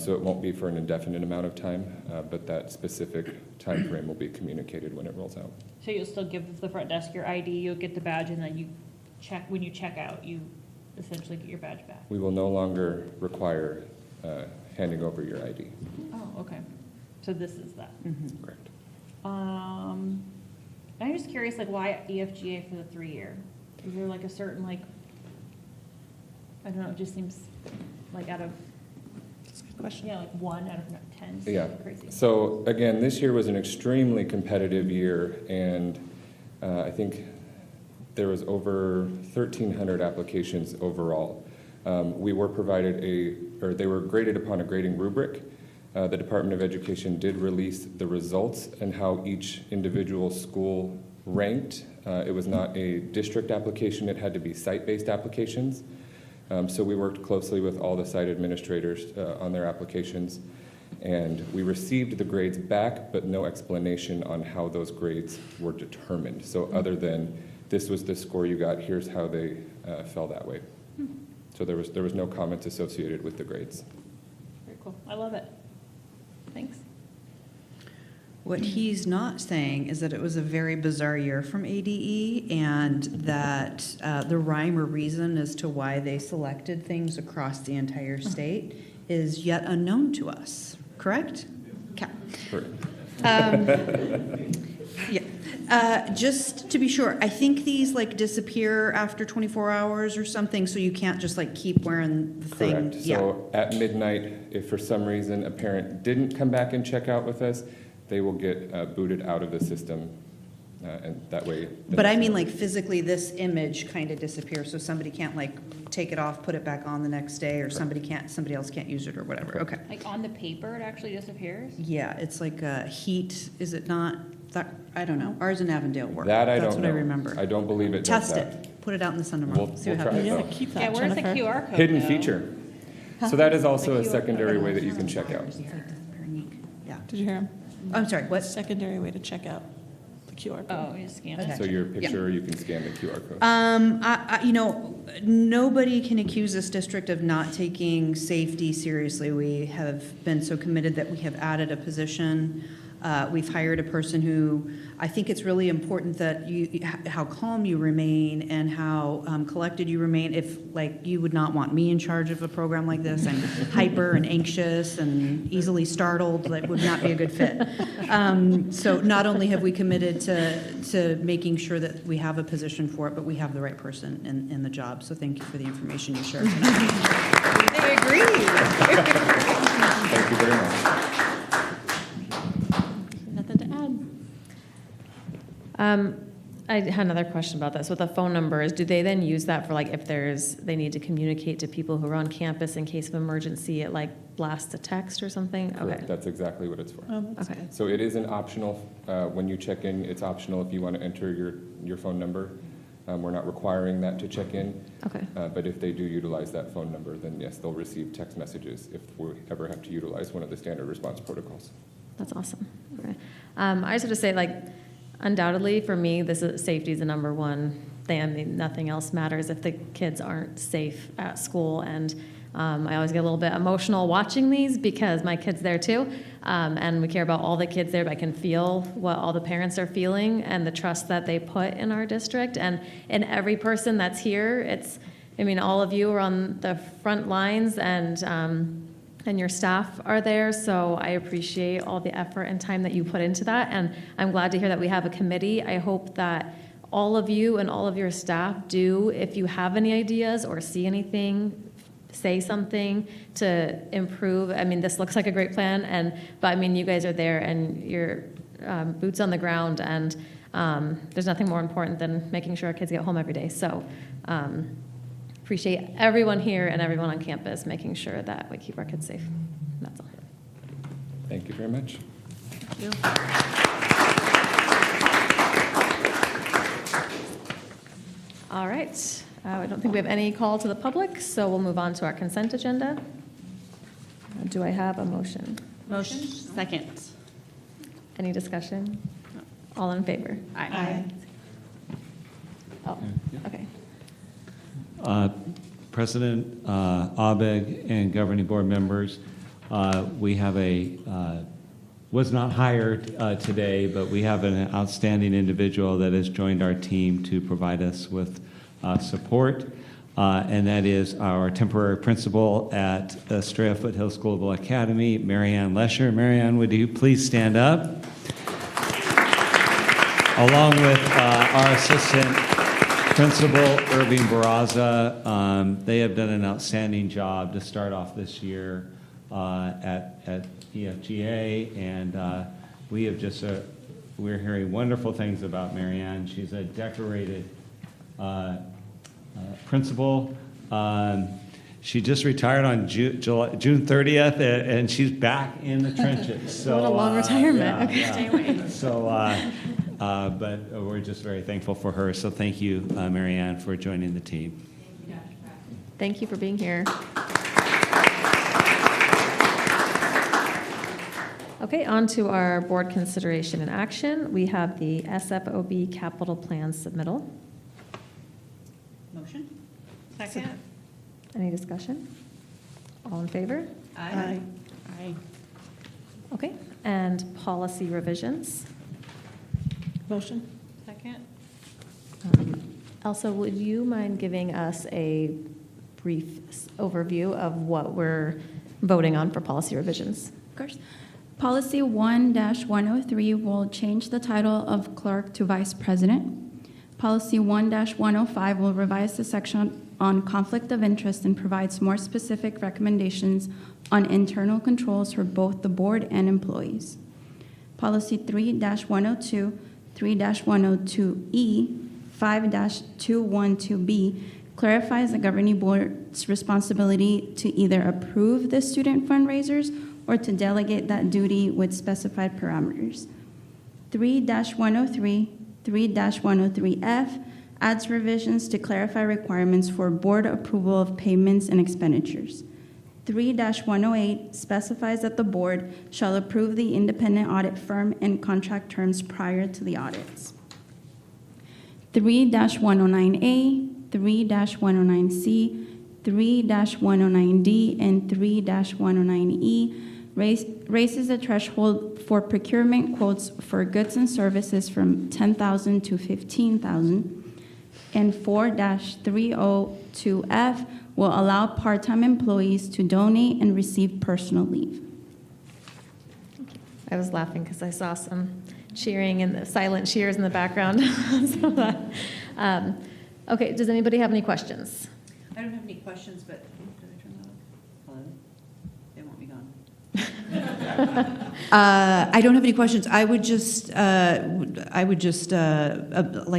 [SPEAKER 18] so it won't be for an indefinite amount of time, but that specific time frame will be communicated when it rolls out.
[SPEAKER 1] So you'll still give the front desk your ID, you'll get the badge, and then you check, when you check out, you essentially get your badge back.
[SPEAKER 18] We will no longer require handing over your ID.
[SPEAKER 1] Oh, okay. So this is that.
[SPEAKER 18] Mm-hmm. Correct.
[SPEAKER 1] I'm just curious, like, why EFGA for the 3-year? Is there like a certain, like, I don't know, it just seems like out of,
[SPEAKER 24] that's a good question.
[SPEAKER 1] Yeah, like 1 out of 10.
[SPEAKER 18] Yeah.
[SPEAKER 1] Crazy.
[SPEAKER 18] So again, this year was an extremely competitive year, and I think there was over 1,300 applications overall. We were provided they were graded upon a grading rubric. The Department of Education did release the results and how each individual school ranked. It was not a district application, it had to be site-based applications. So we worked closely with all the site administrators on their applications, and we received the grades back, but no explanation on how those grades were determined. So other than, this was the score you got, here's how they fell that way. So there was no comments associated with the grades.
[SPEAKER 1] Very cool. I love it. Thanks.
[SPEAKER 11] What he's not saying is that it was a very bizarre year from ADE, and that the rhyme or reason as to why they selected things across the entire state is yet unknown to us. Correct? Okay.
[SPEAKER 18] Correct.
[SPEAKER 11] Yeah. Just to be sure, I think these like disappear after 24 hours or something, so you can't just like keep wearing the thing.
[SPEAKER 18] Correct. So at midnight, if for some reason a parent didn't come back and check out with us, they will get booted out of the system, and that way.
[SPEAKER 11] But I mean, like physically, this image kind of disappears, so somebody can't like take it off, put it back on the next day, or somebody else can't use it or whatever. Okay.
[SPEAKER 1] Like on the paper, it actually disappears?
[SPEAKER 11] Yeah, it's like heat. Is it not? That, I don't know. Ours in Avondale worked.
[SPEAKER 18] That I
[SPEAKER 11] That's
[SPEAKER 18] don't
[SPEAKER 11] what
[SPEAKER 18] know.
[SPEAKER 11] I remember.
[SPEAKER 18] I don't believe it does
[SPEAKER 11] Test
[SPEAKER 18] that.
[SPEAKER 11] it. Put it out in the sun tomorrow.
[SPEAKER 18] We'll
[SPEAKER 11] See what
[SPEAKER 18] try it,
[SPEAKER 11] happens.
[SPEAKER 18] though.
[SPEAKER 24] Keep that,
[SPEAKER 1] Yeah, where's the
[SPEAKER 24] Jennifer.
[SPEAKER 1] QR code?
[SPEAKER 18] Hidden
[SPEAKER 1] though?
[SPEAKER 18] feature. So that is also a secondary way that you can check out.
[SPEAKER 11] Yeah.
[SPEAKER 24] Did you hear him?
[SPEAKER 11] I'm sorry, what?
[SPEAKER 24] Secondary way to check out the QR code.
[SPEAKER 1] Oh, you just scan it?
[SPEAKER 18] So your picture, you can scan the QR code.
[SPEAKER 11] You know, nobody can accuse this district of not taking safety seriously. We have been so committed that we have added a position. We've hired a person who, I think it's really important that how calm you remain and how collected you remain. If, like, you would not want me in charge of a program like this. I'm hyper and anxious and easily startled. That would not be a good fit. So not only have we committed to making sure that we have a position for it, but we have the right person in the job. So thank you for the information you shared tonight.
[SPEAKER 7] They agree.
[SPEAKER 18] Thank you very much.
[SPEAKER 2] Nothing to add. I had another question about this. With the phone numbers, do they then use that for like if they need to communicate to people who are on campus in case of emergency, it like blasts a text or something?
[SPEAKER 18] Correct.
[SPEAKER 2] Okay.
[SPEAKER 18] That's exactly what it's for.
[SPEAKER 2] Okay.
[SPEAKER 18] So it is an optional, when you check in, it's optional if you want to enter your phone number. We're not requiring that to check in.
[SPEAKER 2] Okay.
[SPEAKER 18] But if they do utilize that phone number, then yes, they'll receive text messages if we ever have to utilize one of the standard response protocols.
[SPEAKER 2] That's awesome. Okay. I just have to say, like, undoubtedly for me, safety is the number one thing. I mean, nothing else matters if the kids aren't safe at school. And I always get a little bit emotional watching these because my kid's there too. And we care about all the kids there, but I can feel what all the parents are feeling and the trust that they put in our district. And in every person that's here, all of you are on the front lines and your staff are there, so I appreciate all the effort and time that you put into that, and I'm glad to hear that we have a committee. I hope that all of you and all of your staff do, if you have any ideas or see anything, say something to improve. I mean, this looks like a great plan, but you guys are there and you're boots on the ground, and there's nothing more important than making sure our kids get home every day. So appreciate everyone here and everyone on campus making sure that we keep our kids safe. That's all.
[SPEAKER 18] Thank you very much.
[SPEAKER 2] Thank you. All right. I don't think we have any call to the public, so we'll move on to our consent agenda. Do I have a motion?
[SPEAKER 17] Motion. Second.
[SPEAKER 2] Any discussion? All in favor?
[SPEAKER 17] Aye.
[SPEAKER 2] Oh, okay.
[SPEAKER 5] President Abeg and governing board members, we have was not hired today, but we have an outstanding individual that has joined our team to provide us with support, and that is our temporary principal at Estrella Foothills Global Academy, Marianne Lesher. Marianne, would you please stand up? Along with our assistant principal, Irving Barraza. They have done an outstanding job to start off this year at EFGA, and we have we're hearing wonderful things about Marianne. She's a decorated principal. She just retired on June 30th, and she's back in the trenches. So,
[SPEAKER 2] what a long retirement.
[SPEAKER 5] Yeah, okay. Yeah. So, but we're just very thankful for her. So thank you, Marianne, for joining the team.
[SPEAKER 2] Thank you for being here. Okay, on to our board consideration and action. We have the SFOB capital plan submittal.
[SPEAKER 17] Motion. Second.
[SPEAKER 2] Any discussion? All in favor?
[SPEAKER 17] Aye. Aye.
[SPEAKER 2] Okay, and policy revisions.
[SPEAKER 24] Motion.
[SPEAKER 17] Second.
[SPEAKER 2] Elsa, would you mind giving us a brief overview of what we're voting on for policy revisions?
[SPEAKER 12] Of course.
[SPEAKER 6] Policy 1-103 will change the title of clerk to vice president. Policy 1-105 will revise the section on conflict of interest and provides more specific recommendations on internal controls for both the board and employees. Policy 3-102, 3-102E, 5-212B clarifies the governing board's responsibility to either approve the student fundraisers or to delegate that duty with specified parameters. 3-103, 3-103F adds revisions to clarify requirements for board approval of payments and expenditures. 3-108 specifies that the board shall approve the independent audit firm and contract terms prior to the audits. 3-109A, 3-109C, 3-109D, and 3-109E raises the threshold for procurement quotes for goods and services from $10,000 to $15,000. And 4-302F will allow part-time employees to donate and receive personal leave.
[SPEAKER 2] I was laughing because I saw some cheering and the silent cheers in the background. Okay, does anybody have any questions?
[SPEAKER 11] I don't have any questions, but did I turn that off? Hello? They want me gone. I don't have any questions. I would just like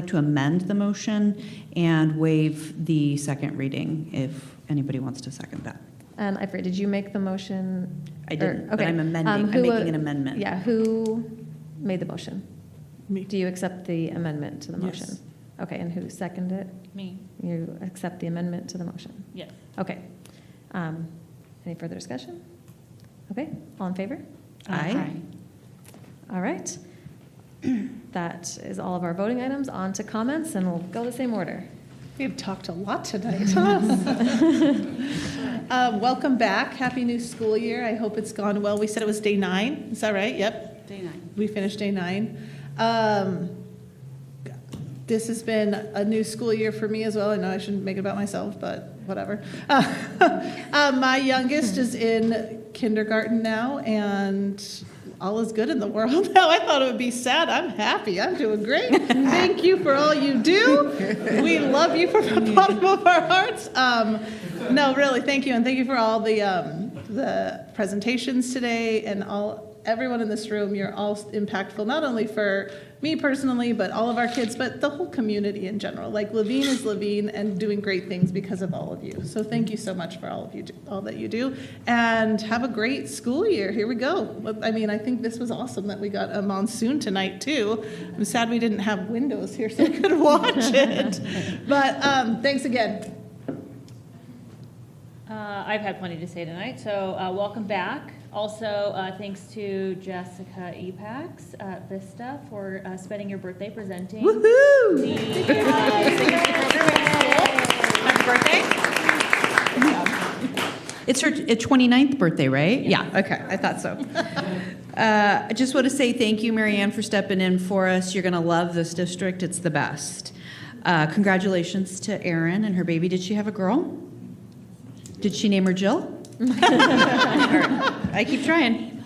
[SPEAKER 11] to amend the motion and waive the second reading if anybody wants to second that.
[SPEAKER 2] And I forget, did you make the motion?
[SPEAKER 11] I didn't, but
[SPEAKER 2] Okay.
[SPEAKER 11] I'm amending. I'm
[SPEAKER 2] Who,
[SPEAKER 11] making an amendment.
[SPEAKER 2] Yeah, who made the motion?
[SPEAKER 24] Me.
[SPEAKER 2] Do you accept the amendment to the motion?
[SPEAKER 24] Yes.
[SPEAKER 2] Okay, and who seconded it?
[SPEAKER 1] Me.
[SPEAKER 2] You accept the amendment to the motion?
[SPEAKER 1] Yes.
[SPEAKER 2] Okay. Any further discussion? Okay, all in favor?
[SPEAKER 11] Aye.
[SPEAKER 2] All right. That is all of our voting items. On to comments, and we'll go the same order.
[SPEAKER 24] We've talked a lot tonight. Welcome back. Happy new school year. I hope it's gone well. We said it was day 9. Is that right? Yep.
[SPEAKER 17] Day 9.
[SPEAKER 24] We finished day 9. This has been a new school year for me as well. I know I shouldn't make it about myself, but whatever. My youngest is in kindergarten now, and all is good in the world now. I thought it would be sad. I'm happy. I'm doing great. Thank you for all you do. We love you from the bottom of our hearts. No, really, thank you, and thank you for all the presentations today and everyone in this room. You're all impactful, not only for me personally, but all of our kids, but the whole community in general. Like Levine is Levine and doing great things because of all of you. So thank you so much for all that you do, and have a great school year. Here we go. I mean, I think this was awesome that we got a monsoon tonight too. I'm sad we didn't have windows here so I could watch it. But thanks again.
[SPEAKER 1] I've had plenty to say tonight, so welcome back. Also, thanks to Jessica Epax at Vista for spending your birthday presenting the signature program at school. Happy birthday.
[SPEAKER 11] It's her 29th birthday, right? Yeah, okay, I thought so. I just want to say thank you, Marianne, for stepping in for us. You're going to love this district. It's the best. Congratulations to Erin and her baby. Did she have a girl? Did she name her Jill? I keep trying.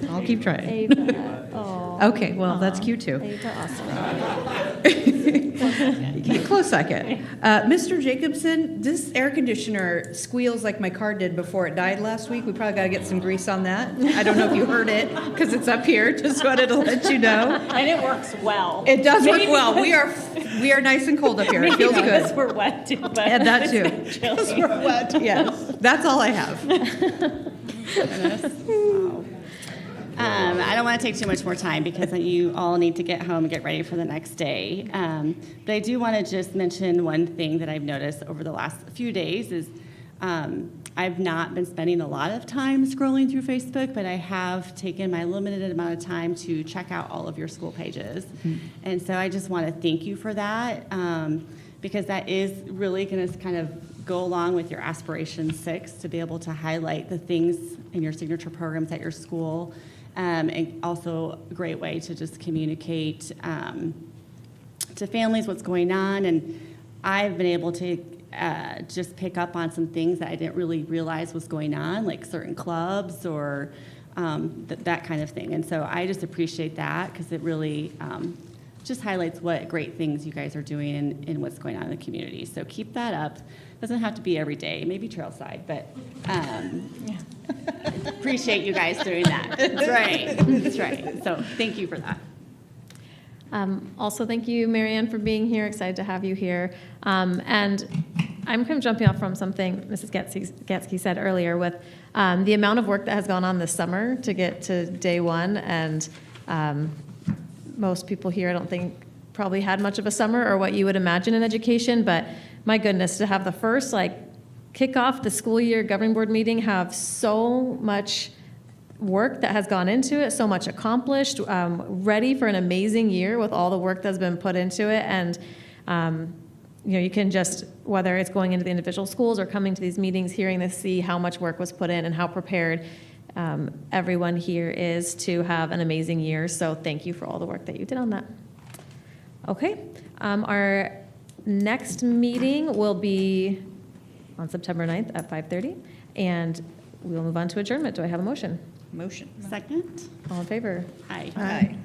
[SPEAKER 11] I'll keep trying.
[SPEAKER 2] Ava. Oh.
[SPEAKER 11] Okay, well, that's cute too.
[SPEAKER 2] Ava, awesome.
[SPEAKER 11] Close second. Mr. Jacobson, this air conditioner squeals like my car did before it died last week. We probably got to get some grease on that. I don't know if you heard it because it's up here. Just wanted to let you know.
[SPEAKER 1] And it works well.
[SPEAKER 11] It does work well. We are nice and cold up here. It feels good.
[SPEAKER 1] Because we're wet too. But
[SPEAKER 11] And that too.
[SPEAKER 24] Because we're wet.
[SPEAKER 11] Yes, that's all I have.
[SPEAKER 17] I don't want to take too much more time because you all need to get home and get ready for the next day. But I do want to just mention one thing that I've noticed over the last few days is I've not been spending a lot of time scrolling through Facebook, but I have taken my limited amount of time to check out all of your school pages. Mm-hmm. And so I just want to thank you for that because that is really going to kind of go along with your Aspiration 6 to be able to highlight the things in your signature programs at your school. And also a great way to just communicate to families what's going on. And I've been able to just pick up on some things that I didn't really realize was going on, like certain clubs or that kind of thing. And so I just appreciate that because it really just highlights what great things you guys are doing and what's going on in the community. So keep that up. Doesn't have to be every day, maybe trailside, but appreciate you guys doing that. That's right. That's right. So thank you for that.
[SPEAKER 2] Also, thank you, Marianne, for being here. Excited to have you here. And I'm kind of jumping off from something Mrs. Gatsky said earlier with the amount of work that has gone on this summer to get to day one. And most people here, I don't think, probably had much of a summer or what you would imagine in education. But my goodness, to have the first kick off the school year governing board meeting, have so much work that has gone into it, so much accomplished, ready for an amazing year with all the work that's been put into it. And you can just, whether it's going into the individual schools or coming to these meetings, hearing this, see how much work was put in and how prepared everyone here is to have an amazing year. So thank you for all the work that you did on that. Okay, our next meeting will be on September 9th at 5:30, and we will move on to adjournment. Do I have a motion?
[SPEAKER 17] Motion. Second.
[SPEAKER 2] All in favor?
[SPEAKER 17] Aye.
[SPEAKER 24] Aye.